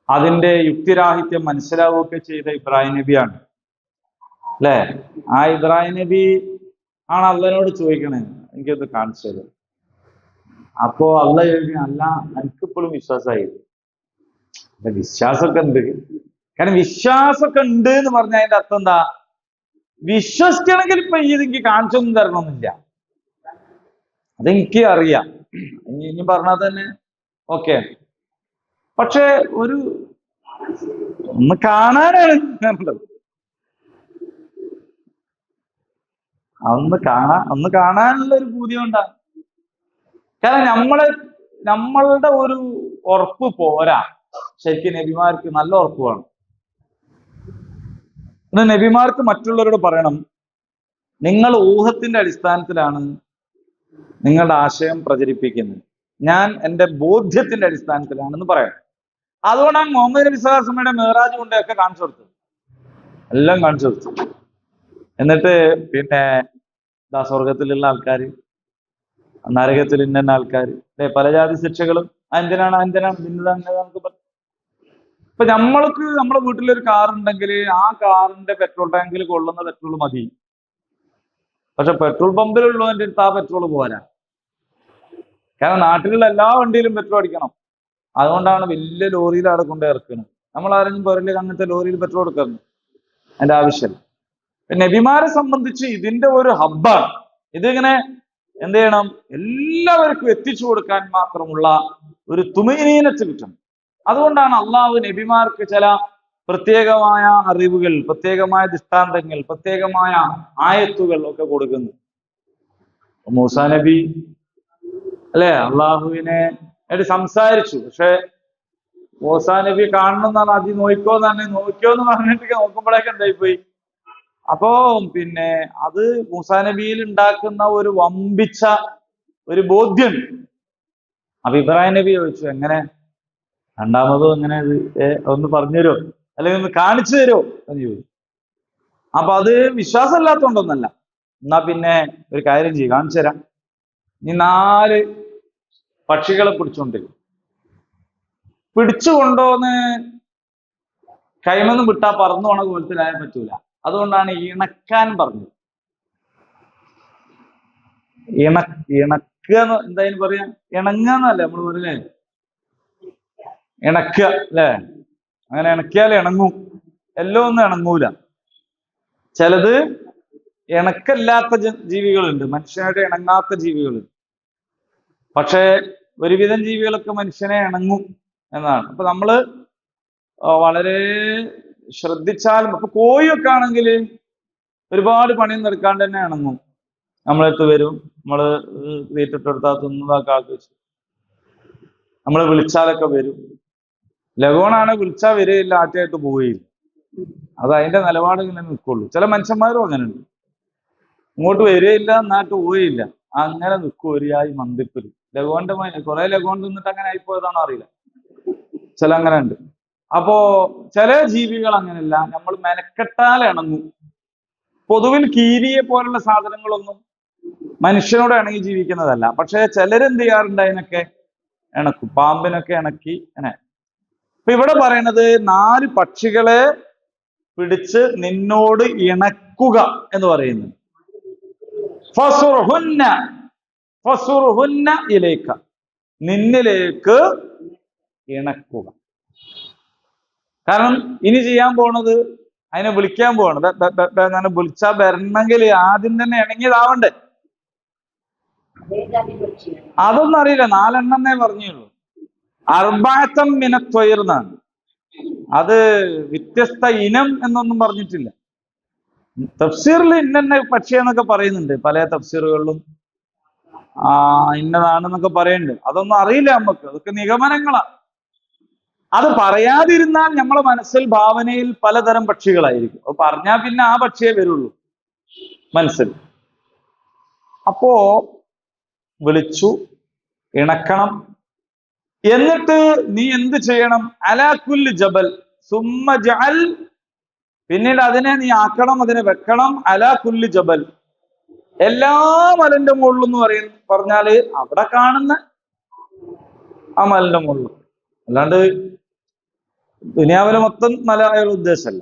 അതിന്റെ യുക്തിരാഹിത്യം മനസ്സിലാവുകയൊക്കെ ചെയ്ത ഇബ്രാഹിം നബിയാണ് അല്ലെ? ആ ഇബ്രാഹിം നബി ആണ് അള്ളനോട് ചോദിക്കണേ, എനിക്കത് കാണിച്ചു തരും. അപ്പോ അള്ള ചോദിക്കണം, അല്ല എനിക്കിപ്പോഴും വിശ്വാസമായി. വിശ്വാസമൊക്കെ ഉണ്ട്. കാരണം വിശ്വാസമൊക്കെ ഉണ്ട് എന്ന് പറഞ്ഞ അതിന്റെ അർത്ഥം എന്താ? വിശ്വസിക്കണമെങ്കിൽ ഇപ്പൊ എനിക്ക് കാണിച്ചൊന്നും തരണമെന്നില്ല, അതെനിക്ക് അറിയാം. ഇനി പറഞ്ഞാൽ തന്നെ ഓക്കെ. പക്ഷെ ഒന്ന് കാണാനാണ് വേണ്ടത്. ഒന്ന് കാണാനുള്ള ഒരു പൂതി കൊണ്ടാണ്. കാരണം നമ്മളുടെ ഒരു ഉറപ്പ് പോരാ. ശരിക്കും നബിമാർക്ക് നല്ല ഉറപ്പ് വേണം. നബിമാർക്ക് മറ്റുള്ളവരോട് പറയണം, നിങ്ങൾ ഊഹത്തിന്റെ അടിസ്ഥാനത്തിലാണ് നിങ്ങളുടെ ആശയം പ്രചരിപ്പിക്കുന്നത്, ഞാൻ എൻ്റെ ബോധ്യത്തിന്റെ അടിസ്ഥാനത്തിലാണെന്ന് പറയണം. അതുകൊണ്ടാണ് മുഹമ്മദ് നബി സ്വല്ലല്ലാഹു അലൈഹി വസല്ലമയുടെ മേറാജ് കൊണ്ടൊക്കെ കാണിച്ചു കൊടുത്തത്, എല്ലാം കാണിച്ചു കൊടുത്തു. എന്നിട്ട് പിന്നെ സ്വർഗത്തിലുള്ള ആൾക്കാർ, നരകത്തിൽ ഇന്ന ആൾക്കാർ, പല ജാതി ശിക്ഷകളും. എന്തിനാണ് നമുക്ക് പറഞ്ഞു. ഇപ്പൊ നമ്മൾക്ക് നമ്മുടെ വീട്ടിലൊരു കാർ ഉണ്ടെങ്കിൽ ആ കാറിന്റെ പെട്രോൾ ടാങ്കിൽ കൊള്ളുന്ന പെട്രോൾ മതി. പക്ഷെ പെട്രോൾ പമ്പിലുള്ളവന്റെ അടുത്ത് ആ പെട്രോൾ പോരാ. കാരണം നാട്ടിലുള്ള എല്ലാ വണ്ടിയിലും പെട്രോൾ അടിക്കണം. അതുകൊണ്ടാണ് വലിയ ലോറിയിൽ അവിടെ കൊണ്ട് ഇറക്കുന്നത്. നമ്മൾ ആരെങ്കിലും പറയില്ല അങ്ങനത്തെ ലോറിയിൽ പെട്രോൾ എടുക്കുന്നു, അതിന്റെ ആവശ്യമില്ല. നബിമാരെ സംബന്ധിച്ച് ഇതിന്റെ ഒരു ഹബ്ബാണ്. ഇതിങ്ങനെ എന്ത് ചെയ്യണം? എല്ലാവർക്കും എത്തിച്ചു കൊടുക്കാൻ മാത്രമുള്ള ഒരു തുമഈനത്ത് കിട്ടണം. അതുകൊണ്ടാണ് അള്ളാഹു നബിമാർക്ക് ചില പ്രത്യേകമായ അറിവുകൾ, പ്രത്യേകമായ ദൃഷ്ടാന്തങ്ങൾ, പ്രത്യേകമായ ആയത്തുകൾ ഒക്കെ കൊടുക്കുന്നത്. മൂസാ നബി അല്ലെ അള്ളാഹുവിനെ ആയിട്ട് സംസാരിച്ചു. പക്ഷെ മൂസാ നബി കാണണമെന്നാണ് ആദ്യം നോക്കിയോ എന്ന് പറഞ്ഞിട്ട് നോക്കുമ്പോഴേക്ക് എന്തായിപ്പോയി. അപ്പോ പിന്നെ അത് മൂസാ നബിയിൽ ഉണ്ടാക്കുന്ന ഒരു വമ്പിച്ച ഒരു ബോധ്യം. അപ്പൊ ഇബ്രാഹിം നബി ചോദിച്ചു, എങ്ങനെ രണ്ടാമതും എങ്ങനെ ഒന്ന് പറഞ്ഞു തരുമോ, അല്ലെങ്കിൽ ഒന്ന് കാണിച്ചു തരുമോ എന്ന് ചോദിച്ചു. അപ്പൊ അത് വിശ്വാസമില്ലാത്തതുകൊണ്ടൊന്നല്ല. എന്നാ പിന്നെ ഒരു കാര്യം ചെയ്യും, കാണിച്ചു തരാം. നീ 4 പക്ഷികളെ പിടിച്ചു കൊണ്ടോന്ന് കൈമന്ന് വിട്ടാ പറന്നു പോണ കോലത്തിലായാൻ പറ്റൂല. അതുകൊണ്ടാണ് ഇണക്കാൻ പറഞ്ഞത്. ഇണക്കുക എന്തായാലും പറയാ, ഇണങ്ങാന്നല്ലേ നമ്മൾ പറയലേ, ഇണക്കുക അല്ലേ? അങ്ങനെ ഇണക്കിയാൽ ഇണങ്ങും. എല്ലാം ഒന്നും ഇണങ്ങൂല. ചിലത് ഇണക്കല്ലാത്ത ജീവികളുണ്ട്, മനുഷ്യനായിട്ട് ഇണങ്ങാത്ത ജീവികളുണ്ട്. പക്ഷേ ഒരുവിധം ജീവികളൊക്കെ മനുഷ്യനെ ഇണങ്ങും എന്നാണ്. അപ്പൊ നമ്മള് വളരെ ശ്രദ്ധിച്ചാലും, അപ്പൊ കോഴിയൊക്കെ ആണെങ്കിൽ ഒരുപാട് പണിയൊന്നും എടുക്കാണ്ട് തന്നെ ഇണങ്ങും. നമ്മളടുത്ത് വരും, നമ്മള് തീറ്റിട്ടെടുത്താൽ തിന്നതാക്കി ആക്കി വെച്ചു, നമ്മള് വിളിച്ചാലൊക്കെ വരും. ലഗോണാണ് വിളിച്ചാൽ വരികയില്ല, ആദ്യമായിട്ട് പോവുകയില്ല. അത് അതിന്റെ നിലപാട് ഇങ്ങനെ നിൽക്കുള്ളൂ. ചില മനുഷ്യന്മാരും അങ്ങനെ ഉണ്ട്, ഇങ്ങോട്ട് വരികയില്ല, നാട്ട് പോവുകയില്ല, അങ്ങനെ നിൽക്കും ഒരിയായി മന്ദിപ്പിൽ. ലഗോന്റെ കുറെ ലഗോൺ തിന്നിട്ട് അങ്ങനെ ആയിപ്പോയതാണോ അറിയില്ല, ചില അങ്ങനെ ഉണ്ട്. അപ്പോ ചില ജീവികൾ അങ്ങനെയല്ല, നമ്മൾ മെനക്കെട്ടാൽ ഇണങ്ങും. പൊതുവിൽ കീരിയെ പോലുള്ള സാധനങ്ങളൊന്നും മനുഷ്യനോട് ഇണങ്ങി ജീവിക്കുന്നതല്ല. പക്ഷെ ചിലരെന്ത് ചെയ്യാറുണ്ട്, അതിനൊക്കെ ഇണക്കും. പാമ്പിനൊക്കെ ഇണക്കി അങ്ങനെ. അപ്പൊ ഇവിടെ പറയണത് 4 പക്ഷികളെ പിടിച്ച് നിന്നോട് ഇണക്കുക എന്ന് പറയുന്നു. ഫസുർഹുന്ന ഫസുർഹുന്ന ഇലൈക, നിന്നിലേക്ക് ഇണക്കുക. കാരണം ഇനി ചെയ്യാൻ പോണത് അതിനെ വിളിക്കാൻ പോവാണ്. അങ്ങനെ വിളിച്ചാൽ വരണമെങ്കിൽ ആദ്യം തന്നെ ഇണങ്ങിയതാവണ്ടേ. അതൊന്നും അറിയില്ല, 4 എണ്ണന്നേ പറഞ്ഞുള്ളൂ. അർബഅത്തം മിനത്വയർന്നാണ്. അത് വ്യത്യസ്ത ഇനം എന്നൊന്നും പറഞ്ഞിട്ടില്ല. തഫ്സീറിൽ ഇന്ന പക്ഷിയെന്നൊക്കെ പറയുന്നുണ്ട്, പല തഫ്സീറുകളിലും ഇന്നതാണെന്നൊക്കെ പറയുന്നുണ്ട്. അതൊന്നും അറിയില്ല നമുക്ക്, അതൊക്കെ നിഗമനങ്ങളാണ്. അത് പറയാതിരുന്നാൽ നമ്മളെ മനസ്സിൽ ഭാവനയിൽ പലതരം പക്ഷികളായിരിക്കും. അത് പറഞ്ഞാൽ പിന്നെ ആ പക്ഷിയെ വരുള്ളൂ മനസ്സിൽ. അപ്പോ വിളിച്ചു, ഇണക്കണം. എന്നിട്ട് നീ എന്ത് ചെയ്യണം? അലാ കുല്ലി ജബൽ സുമ്മ ജഅൽ, പിന്നീട് അതിനെ നീ ആക്കണം, അതിനെ വെക്കണം. അലാ കുല്ലി ജബൽ, എല്ലാ മലന്റെ മുകളിലും എന്ന് പറഞ്ഞാല് അവിടെ കാണുന്ന ആ മലന്റെ മുകളിൽ, അല്ലാണ്ട് ദുനിയാവിലെ മൊത്തം മല അയാൾ ഉദ്ദേശമല്ല.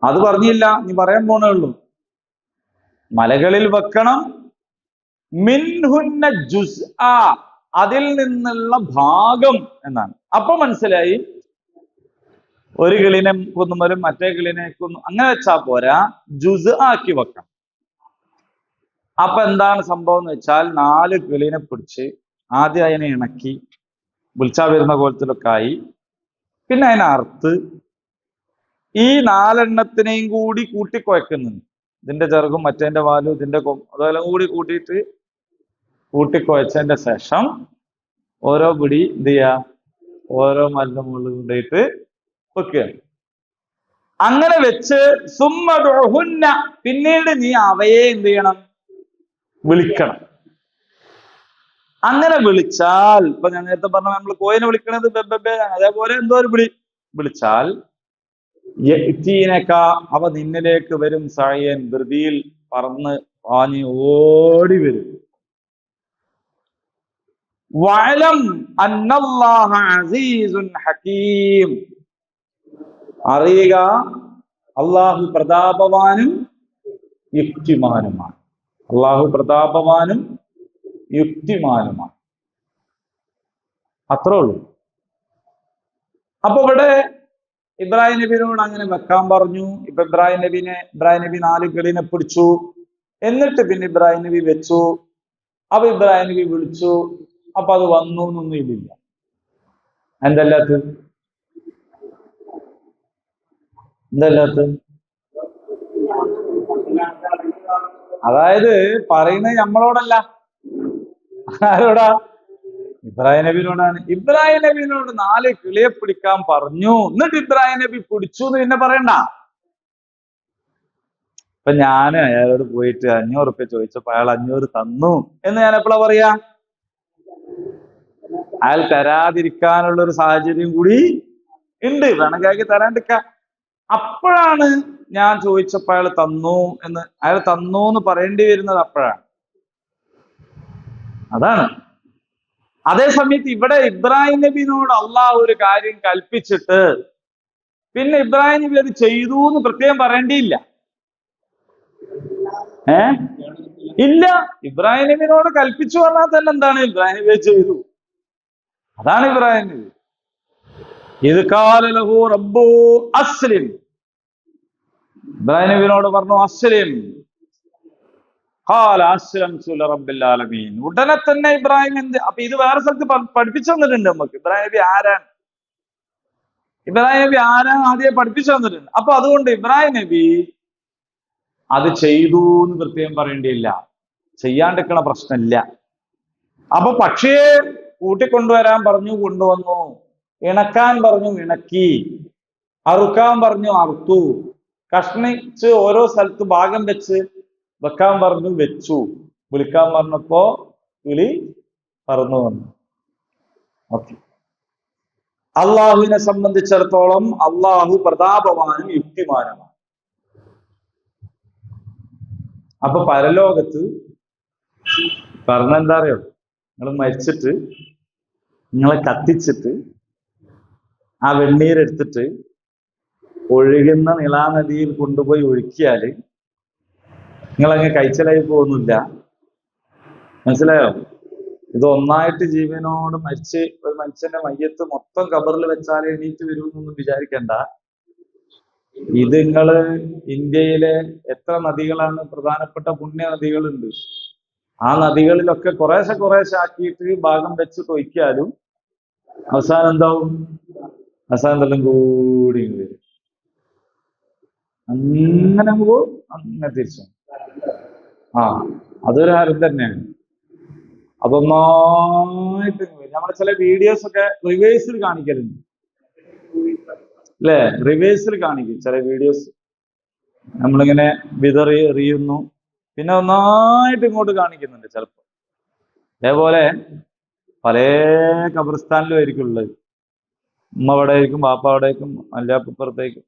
അത് പറഞ്ഞില്ല, നീ പറയാൻ പോണേ ഉള്ളൂ. മലകളിൽ വെക്കണം. മിൻഹുന്ന ജുസ്ആ, അതിൽ നിന്നുള്ള ഭാഗം എന്നാണ്. അപ്പൊ മനസ്സിലായി, ഒരു കിളിനെ കൊന്നുമലും മറ്റേ കിളിനെ കൊന്നു അങ്ങനെ വെച്ചാൽ പോരാ, ജുസ് ആക്കി വെക്കണം. അപ്പൊ എന്താണ് സംഭവം എന്ന് വെച്ചാൽ, 4 കിളിനെ പിടിച്ച് ആദ്യം അതിനെ ഇണക്കി, വിളിച്ചാൽ വരുന്ന കോലത്തിലൊക്കെ ആയി. പിന്നെ അതിനെ അറുത്ത് ഈ 4 എണ്ണത്തിനെയും കൂടി കൂട്ടിക്കുഴക്കുന്നുണ്ട്. ഇതിന്റെ ചെറുകും മറ്റേന്റെ വാലും ഇതിന്റെ അതെല്ലാം കൂടി കൂട്ടിയിട്ട് കൂട്ടിക്കുഴച്ചതിന്റെ ശേഷം ഓരോ പിടി എന്ത് ചെയ്യുക, ഓരോ മലിന്റെ മുകളിൽ കൊണ്ടുപോയിട്ട് വെക്കുകയാണ്. അങ്ങനെ വെച്ച് സുമ്മദുഹുന്ന, പിന്നീട് നീ അവയെ എന്ത് ചെയ്യണം? വിളിക്കണം. അങ്ങനെ വിളിച്ചാൽ, ഇപ്പൊ ഞാൻ നേരത്തെ പറഞ്ഞ നമ്മൾ കോയിനെ വിളിക്കണത് ബെബെ, അതേപോലെ എന്തോ ഒരു വിളിച്ചാൽ അവ നിന്നിലേക്ക് വരും. സഅയൻ, ധൃതിയിൽ പറന്ന് പാഞ്ഞ് ഓടി വരും. വഅലം അന്നല്ലാഹ അസീസുൻ ഹകീം, അറിയുക അള്ളാഹു പ്രതാപവാനും യുക്തിമാനുമാണ്. അള്ളാഹു പ്രതാപവാനും യുക്തിമാനുമാണ്. അത്രേ ഉള്ളൂ. അപ്പൊ ഇവിടെ ഇബ്രാഹിം നബിനോട് അങ്ങനെ വെക്കാൻ പറഞ്ഞു. ഇപ്പൊ ഇബ്രാഹിം നബി 4 കിളിനെ പിടിച്ചു. എന്നിട്ട് പിന്നെ ഇബ്രാഹിം നബി വെച്ചു. അപ്പൊ ഇബ്രാഹിം നബി വിളിച്ചു. അപ്പൊ അത് വന്നു എന്നൊന്നും ഇതില്ല. എന്തല്ലാത്ത അതായത് പറയുന്നത് നമ്മളോടല്ല, ആരോടാ? ഇബ്രാഹിം നബിനോടാണ്. ഇബ്രാഹിം നബിനോട് 4 കിളിയെ പിടിക്കാൻ പറഞ്ഞു. എന്നിട്ട് ഇബ്രാഹിം നബി പിടിച്ചു എന്ന് പിന്നെ പറയണ്ട. ഇപ്പൊ ഞാൻ അയാളോട് പോയിട്ട് 500 റുപ്യ ചോദിച്ചപ്പോ അയാൾ 500 തന്നു എന്ന് ഞാൻ എപ്പോഴാ പറയാ? അയാൾ തരാതിരിക്കാനുള്ള ഒരു സാഹചര്യം കൂടി ഉണ്ട്, വേണമെങ്കിൽ അയാൾക്ക് തരാണ്ടിരിക്കാം. അപ്പോഴാണ് ഞാൻ ചോദിച്ചപ്പോ അയാൾ തന്നു എന്ന് പറയേണ്ടി വരുന്നത് അപ്പോഴാണ്. അതാണ്. അതേ സമയത്ത് ഇവിടെ ഇബ്രാഹിം നബിനോട് അള്ളാഹു ഒരു കാര്യം കൽപ്പിച്ചിട്ട് പിന്നെ ഇബ്രാഹിം നബി അത് ചെയ്തു എന്ന് പ്രത്യേകം പറയേണ്ടിയില്ല. ഇല്ല, ഇബ്രാഹിം നബിനോട് കൽപ്പിച്ചു പറഞ്ഞാൽ തന്നെ എന്താണ്, ഇബ്രാഹിം നബി ചെയ്തു. അതാണ് ഇബ്രാഹിം നബി. ഇത് ഖാല ലഹു റബ്ബു അസ്ലിം, ഇബ്രാഹിം നബിനോട് പറഞ്ഞു അസ്ലിം. ഖാല അസ്ലംതു ലിറബ്ബിൽ ആലമീൻ. ഉടനെ തന്നെ ഇബ്രാഹിം അപ്പൊ ഇത് വേറെ സ്ഥലത്ത് പഠിപ്പിച്ചു തന്നിട്ടുണ്ട് നമുക്ക്. ഇബ്രാഹിം നബി ആരാണ് ആദ്യം പഠിപ്പിച്ചു തന്നിട്ടുണ്ട്. അപ്പൊ അതുകൊണ്ട് ഇബ്രാഹിം നബി അത് ചെയ്തു എന്ന് പ്രത്യേകം പറയേണ്ടിയില്ല, ചെയ്യാണ്ടിരിക്കണ പ്രശ്നമില്ല. അപ്പൊ പക്ഷിയെ കൂട്ടിക്കൊണ്ടുവരാൻ പറഞ്ഞു, കൊണ്ടുവന്നു. ഇണക്കാൻ പറഞ്ഞു, ഇണക്കി. അറുക്കാൻ പറഞ്ഞു, അറുത്തു. കഷ്ണിച്ച് ഓരോ സ്ഥലത്ത് ഭാഗം വെച്ച് വെക്കാൻ പറഞ്ഞു, വെച്ചു. വിളിക്കാൻ പറഞ്ഞപ്പോ വിളി പറന്നു വന്നു. ഓക്കെ. അള്ളാഹുവിനെ സംബന്ധിച്ചിടത്തോളം അള്ളാഹു പ്രതാപവാനും യുക്തിമാനുമാണ്. അപ്പൊ പരലോകത്ത് പറഞ്ഞെന്താ അറിയോ, നിങ്ങൾ മരിച്ചിട്ട് നിങ്ങളെ കത്തിച്ചിട്ട് ആ വെണ്ണീരെടുത്തിട്ട് ഒഴുകുന്ന നിളാനദിയിൽ കൊണ്ടുപോയി ഒഴുക്കിയാല് നിങ്ങളങ്ങ് കഴിച്ചലായി പോകുന്നില്ല. മനസ്സിലായോ? ഇത് ഒന്നായിട്ട് ജീവനോട് മരിച്ച് ഒരു മനുഷ്യന്റെ മയ്യത്ത് മൊത്തം കബറിൽ വെച്ചാൽ എണീറ്റ് വരുമെന്നൊന്നും വിചാരിക്കണ്ട. ഇത് നിങ്ങള് ഇന്ത്യയിലെ എത്ര നദികളാണ്, പ്രധാനപ്പെട്ട പുണ്യ നദികളുണ്ട്, ആ നദികളിലൊക്കെ കുറേശ്ശെ കുറേശ്ശെ ആക്കിയിട്ട് ഭാഗം വെച്ച് തൊയ്ക്കാലും അവസാനം എന്താവും? അവസാനം എല്ലാം കൂടി വരും. അങ്ങനെ പോകും, അങ്ങനെ തിരിച്ചു. അതൊരു കാര്യം തന്നെയാണ്. അതൊന്നായിട്ട് നമ്മളെ ചില വീഡിയോസ് ഒക്കെ റിവേഴ്സിൽ കാണിക്കലുണ്ട് അല്ലെ? റിവേഴ്സിൽ കാണിക്കും ചില വീഡിയോസ്. നമ്മളിങ്ങനെ വിതറി എറിയുന്നു, പിന്നെ ഒന്നായിട്ട് ഇങ്ങോട്ട് കാണിക്കുന്നുണ്ട് ചിലപ്പോ. അതേപോലെ പല ഖബർസ്ഥാനിലും ആയിരിക്കും ഉള്ളത്. ഉമ്മ അവിടെ ആയിരിക്കും, ബാപ്പ അവിടെ ആയിരിക്കും, അല്ലാപ്പുറത്തേക്കും.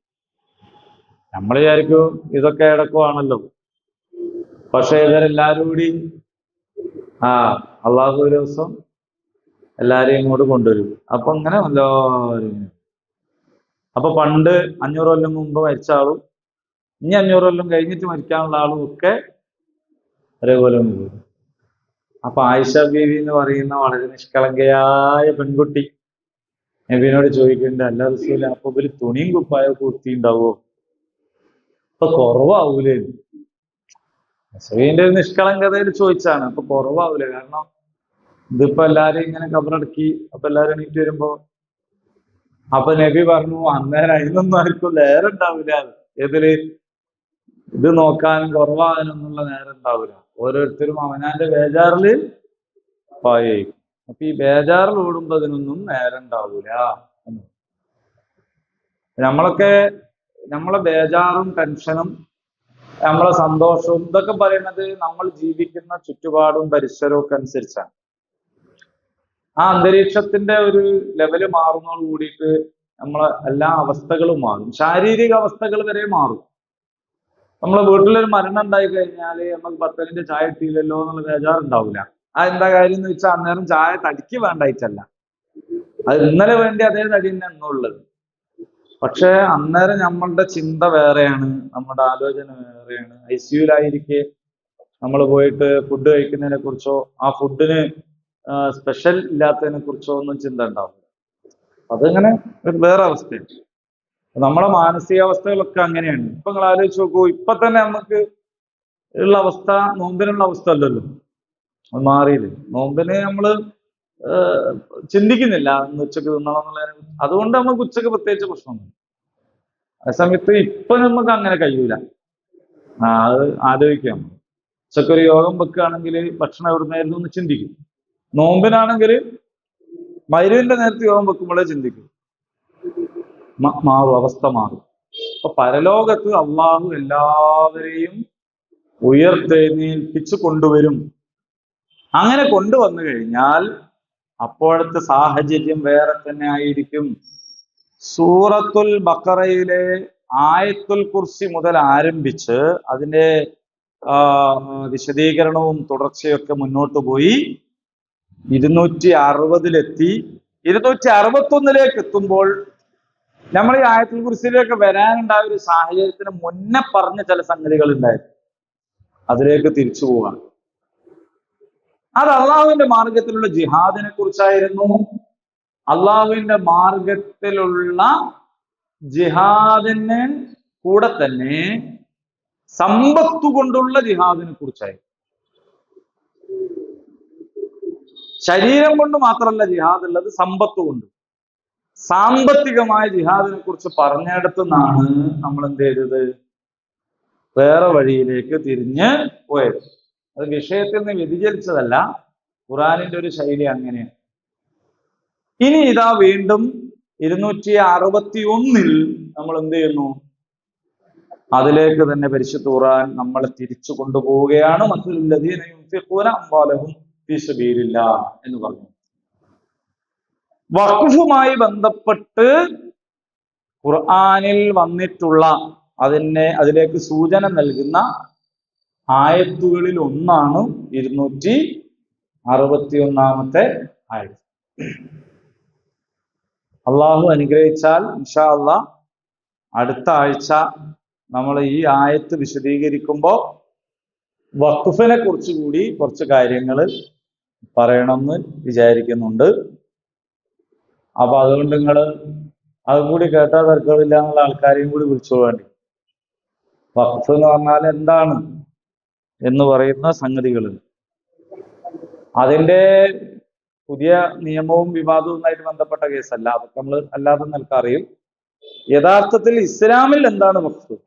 നമ്മൾ വിചാരിക്കും ഇതൊക്കെ ഇടക്കുവാണല്ലോ. പക്ഷെ ഇവരെല്ലാരും കൂടി അള്ളാഹു ഒരു ദിവസം എല്ലാരെയും ഇങ്ങോട്ട് കൊണ്ടുവരും. അപ്പൊ ഇങ്ങനെ എല്ലാവരും, അപ്പൊ പണ്ട് 500 കൊല്ലം മുമ്പ് മരിച്ച ആളും ഇനി 500 കൊല്ലം കഴിഞ്ഞിട്ട് മരിക്കാനുള്ള ആളും ഒക്കെ ഒരേപോലെ പോകും. അപ്പൊ ആയിഷ ബീവി എന്ന് പറയുന്ന വളരെ നിഷ്കളങ്കയായ പെൺകുട്ടി നബിയോട് ചോദിക്കുന്നുണ്ട്, അല്ല റസൂലേ, അപ്പൊ ഇവര് തുണിയും കുപ്പായൊക്കെ കുത്തിണ്ടാവോ? അപ്പൊ കുറവാവൂലേ? റസൂലിന്റെ ഒരു നിഷ്കളങ്കതയിൽ ചോദിച്ചാണ്. അപ്പൊ കുറവാവൂലേ? കാരണം ഇതിപ്പോ എല്ലാരും ഇങ്ങനെ കബറടക്കി, അപ്പൊ എല്ലാരും എണീറ്റ് വരുമ്പോ അപ്പൊ നബി പറഞ്ഞു, അന്നേരം അതിനൊന്നും ആർക്കും നേരം ഉണ്ടാവില്ല. ഏതില്? ഇത് നോക്കാനും കുറവാകാനൊന്നുള്ള നേരം ഉണ്ടാവില്ല. ഓരോരുത്തരും അവനാന്റെ ബേജാറില് പായി. അപ്പൊ ഈ ബേജാറിൽ ഓടുമ്പോ അതിനൊന്നും നേരം ഉണ്ടാവൂല. നമ്മളെ ബേജാറും ടെൻഷനും നമ്മളെ സന്തോഷവും ഇതൊക്കെ പറയുന്നത് നമ്മൾ ജീവിക്കുന്ന ചുറ്റുപാടും പരിസരവും ഒക്കെ അനുസരിച്ചാണ്. ആ അന്തരീക്ഷത്തിന്റെ ഒരു ലെവല് മാറുന്നതോട് കൂടിയിട്ട് നമ്മളെ എല്ലാ അവസ്ഥകളും മാറും. ശാരീരിക അവസ്ഥകൾ വരെ മാറും. നമ്മളെ വീട്ടിലൊരു മരണം ഉണ്ടായി കഴിഞ്ഞാല് നമുക്ക് 10 മിനിറ്റ് ചായ ഇട്ടില്ലല്ലോ എന്നുള്ള ബേജാറുണ്ടാവില്ല. എന്താ കാര്യം എന്ന് വെച്ചാൽ അന്നേരം ചായ തടിക്ക് വേണ്ടായിട്ടല്ല, അത് ഇന്നലെ വേണ്ടി അതേ തടി തന്നെ എന്നുള്ളത്. പക്ഷെ അന്നേരം നമ്മളുടെ ചിന്ത വേറെയാണ്, നമ്മുടെ ആലോചന വേറെയാണ്. ICUലായിരിക്കെ നമ്മൾ പോയിട്ട് ഫുഡ് കഴിക്കുന്നതിനെ കുറിച്ചോ ആ ഫുഡിന് സ്പെഷ്യൽ ഇല്ലാത്തതിനെ കുറിച്ചോ ഒന്നും ചിന്ത ഉണ്ടാവില്ല. അതിങ്ങനെ ഒരു വേറെ അവസ്ഥയാണ്. നമ്മളെ മാനസികാവസ്ഥകളൊക്കെ അങ്ങനെയാണ്. ഇപ്പൊ നിങ്ങൾ ആലോചിച്ച് നോക്കൂ, ഇപ്പൊ തന്നെ നമുക്ക് ഉള്ള അവസ്ഥ നോമ്പിനുള്ള അവസ്ഥ അല്ലല്ലോ, അത് മാറിയില്ലേ. നോമ്പിന് നമ്മള് ചിന്തിക്കുന്നില്ല ഇന്ന് ഉച്ചക്ക് തിന്നണം എന്നുള്ളതിനെ. അതുകൊണ്ട് നമുക്ക് ഉച്ചക്ക് പ്രത്യേകിച്ച് പ്രശ്നമൊന്നും. അതേസമയത്ത് ഇപ്പൊ നമുക്ക് അങ്ങനെ കഴിയൂല. അത് ആലോചിക്കാം. ഉച്ചക്ക് ഒരു യോഗം വെക്കുകയാണെങ്കിൽ ഭക്ഷണം എവിടുന്നായിരുന്നു എന്ന് ചിന്തിക്കും. നോമ്പിനാണെങ്കിൽ മഗ്‌രിബിന്റെ നേരത്തെ യോഗം വെക്കുമ്പോഴേ ചിന്തിക്കും. മാറും, അവസ്ഥ മാറും. അപ്പൊ പരലോകത്ത് അള്ളാഹു എല്ലാവരെയും ഉയർത്തെഴുന്നേൽപ്പിച്ചു കൊണ്ടുവരും. അങ്ങനെ കൊണ്ടുവന്നു കഴിഞ്ഞാൽ അപ്പോഴത്തെ സാഹചര്യം വേറെ തന്നെ ആയിരിക്കും. സൂറത്തുൽ ബഖറയിലെ ആയത്തുൽ കുർസി മുതൽ ആരംഭിച്ച് അതിന്റെ വിശദീകരണവും തുടർച്ചയൊക്കെ മുന്നോട്ട് പോയി 260-ലെത്തി. 261-ലേക്ക് എത്തുമ്പോൾ നമ്മൾ ഈ ആയത്തുൽ കുർസിയിലേക്ക് വരാനുണ്ടായ ഒരു സാഹചര്യത്തിന് മുന്നേ പറഞ്ഞ ചില സംഗതികൾ ഉണ്ടായിരുന്നു. അതിലേക്ക് തിരിച്ചു പോവാണ്. അത് അള്ളാഹുവിന്റെ മാർഗത്തിലുള്ള ജിഹാദിനെ കുറിച്ചായിരുന്നു. അള്ളാഹുവിന്റെ മാർഗത്തിലുള്ള ജിഹാദിന് കൂടെ തന്നെ സമ്പത്ത് കൊണ്ടുള്ള ജിഹാദിനെ കുറിച്ചായിരുന്നു. ശരീരം കൊണ്ട് മാത്രമല്ല ജിഹാദ് ഉള്ളത്, സമ്പത്ത് കൊണ്ട്. സാമ്പത്തികമായ ജിഹാദിനെ കുറിച്ച് പറഞ്ഞിടത്തു നിന്നാണ് നമ്മൾ എന്ത് ചെയ്തത്? വേറെ വഴിയിലേക്ക് തിരിഞ്ഞ് പോയത്. അത് വിഷയത്തിൽ നിന്ന് വ്യതിചലിച്ചതല്ല, ഖുറാനിന്റെ ഒരു ശൈലി അങ്ങനെയാണ്. ഇനി ഇതാ വീണ്ടും 261-ൽ നമ്മൾ എന്ത് ചെയ്യുന്നു? അതിലേക്ക് തന്നെ പരിശുദ്ധ ഖുർആൻ നമ്മളെ തിരിച്ചു കൊണ്ടുപോവുകയാണ്. മസ്സലുല്ലദീന യുൻഫിഖൂന അംവാലഹും ഫീ സബീലില്ലാഹ് എന്ന് പറഞ്ഞു. വഖഫുമായി ബന്ധപ്പെട്ട് ഖുർആനിൽ വന്നിട്ടുള്ള അതിലേക്ക് സൂചന നൽകുന്ന ആയത്തുകളിൽ ഒന്നാണ് 261 ആയത്ത്. അള്ളാഹു അനുഗ്രഹിച്ചാൽ ഇൻഷാ അള്ളാഹ് അടുത്ത ആഴ്ച നമ്മൾ ഈ ആയത്ത് വിശദീകരിക്കുമ്പോൾ വഖഫിനെ കുറിച്ച് കൂടി കുറച്ച് കാര്യങ്ങൾ പറയണമെന്ന് വിചാരിക്കുന്നുണ്ട്. അപ്പൊ അതുകൊണ്ട് നിങ്ങൾ അതും കൂടി കേട്ടാൽ തർക്കമില്ല എന്നുള്ള ആൾക്കാരെയും കൂടി വിളിച്ചു വേണ്ടി. വഖഫ് എന്ന് പറഞ്ഞാൽ എന്താണ് എന്ന് പറയുന്ന സംഗതികളുണ്ട്. അതിന്റെ പുതിയ നിയമവും വിവാദവുമായിട്ട് ബന്ധപ്പെട്ട കേസല്ല, അതൊക്കെ നമ്മൾ അല്ലാതെ നിൽക്കറിയും. യഥാർത്ഥത്തിൽ ഇസ്ലാമിൽ എന്താണ് വഖഫ്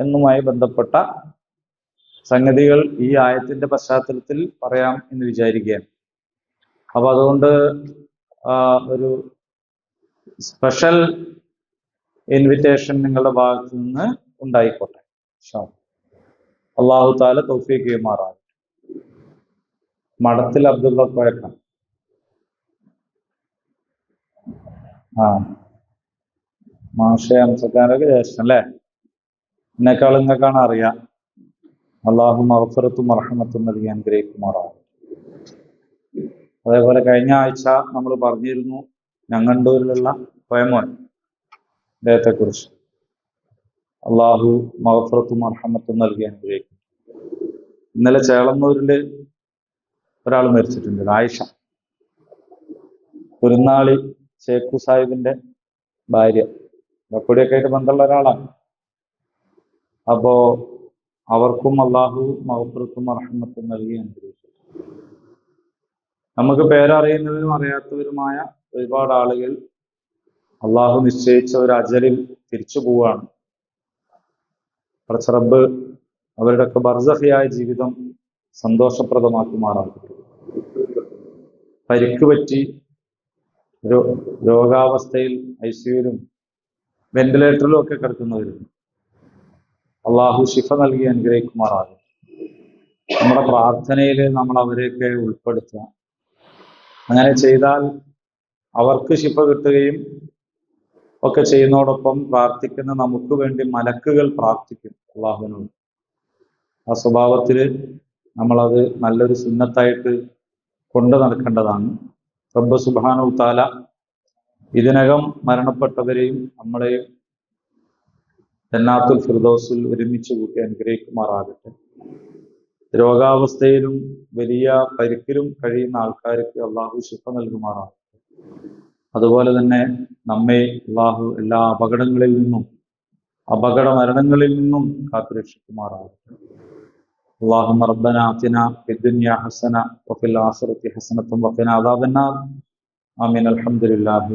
എന്നുമായി ബന്ധപ്പെട്ട സംഗതികൾ ഈ ആയത്തിന്റെ പശ്ചാത്തലത്തിൽ പറയാം എന്ന് വിചാരിക്കുകയാണ്. അപ്പൊ അതുകൊണ്ട് ഒരു സ്പെഷ്യൽ ഇൻവിറ്റേഷൻ നിങ്ങളുടെ ഭാഗത്ത് നിന്ന് ഉണ്ടായിക്കോട്ടെ. അള്ളാഹു താല തൗഫീഖ് ചെയ്യുമാറാകട്ടെ. മഠത്തിൽ അബ്ദുള്ള കോയക്ക മാഷ അംസക്കാരൊക്കെ ജ്യേഷ്ഠൻ അല്ലേ? എന്നെക്കാൾ നിങ്ങൾക്കാണ് അറിയാം. അള്ളാഹു മഗ്ഫിറത്തും റഹ്മത്തും നൽകി അനുഗ്രഹിക്കുമാറാകട്ടെ. അതേപോലെ കഴിഞ്ഞ ആഴ്ച നമ്മൾ പറഞ്ഞിരുന്നു ഞങ്ങണ്ടൂരിലുള്ള പ്രേമോൻ, അദ്ദേഹത്തെ കുറിച്ച്. അള്ളാഹു മഗ്ഫിറത്തും റഹ്മത്തും നൽകി അനുഗ്രഹിക്കും. ഇന്നലെ ചേളന്നൂരില് ഒരാൾ മരിച്ചിട്ടുണ്ട്, ആയിഷ, കുരുന്നാളി ഷേഖു സാഹിബിന്റെ ഭാര്യ, ബപ്പടിയൊക്കെ ആയിട്ട് ബന്ധമുള്ള ഒരാളാണ്. അപ്പോ അവർക്കും അള്ളാഹു മഗ്ഫിറത്തും റഹ്മത്തും നൽകി അനുഗ്രഹിക്കും. നമുക്ക് പേരറിയുന്നവരും അറിയാത്തവരുമായ ഒരുപാട് ആളുകൾ അള്ളാഹു നിശ്ചയിച്ച ഒരു അജലിൽ തിരിച്ചു പോവുകയാണ്. പടച്ച റബ്ബ് അവരുടെയൊക്കെ ബർസഖിയായ ജീവിതം സന്തോഷപ്രദമാക്കുമാറാകട്ടെ. പരിക്ക് പറ്റി രോഗാവസ്ഥയിൽ ഐസിയുവിലും വെന്റിലേറ്ററിലും ഒക്കെ കിടക്കുന്നവരും അള്ളാഹു ശിഫ നൽകി അനുഗ്രഹിക്കുമാറാകട്ടെ. നമ്മുടെ പ്രാർത്ഥനയിൽ നമ്മൾ അവരെയൊക്കെ ഉൾപ്പെടുത്തുക. അങ്ങനെ ചെയ്താൽ അവർക്ക് ശിഫ കിട്ടുകയും ഒക്കെ ചെയ്യുന്നതോടൊപ്പം പ്രാർത്ഥിക്കുന്ന നമുക്ക് വേണ്ടി മലക്കുകൾ പ്രാർത്ഥിക്കും അള്ളാഹുവിനോട്. ആ സ്വഭാവത്തിൽ നമ്മളത് നല്ലൊരു സുന്നത്തായിട്ട് കൊണ്ടു നടക്കേണ്ടതാണ്. റബ്ബ് സുബ്ഹാനഹു തആല ഇതിനകം മരണപ്പെട്ടവരെയും നമ്മളെയും ജന്നാത്തുൽ ഫിർദൗസിൽ ഒരുമിച്ച് കൂട്ടി അനുഗ്രഹിക്കുമാറാകട്ടെ. രോഗാവസ്ഥയിലും വലിയ പരിക്കിലും കഴിയുന്ന ആൾക്കാർക്ക് അള്ളാഹു ശിഫ നൽകുമാറാകട്ടെ. അതുപോലെ തന്നെ നമ്മെ അള്ളാഹു എല്ലാ അപകടങ്ങളിൽ നിന്നും അപകട മരണങ്ങളിൽ നിന്നും കാത്തുരക്ഷിക്കുമാറാകട്ടെ. اللهم ربنا آتنا في الدنيا حسنة وفي الآخرة حسنة وقنا عذاب النار. آمين. الحمد لله.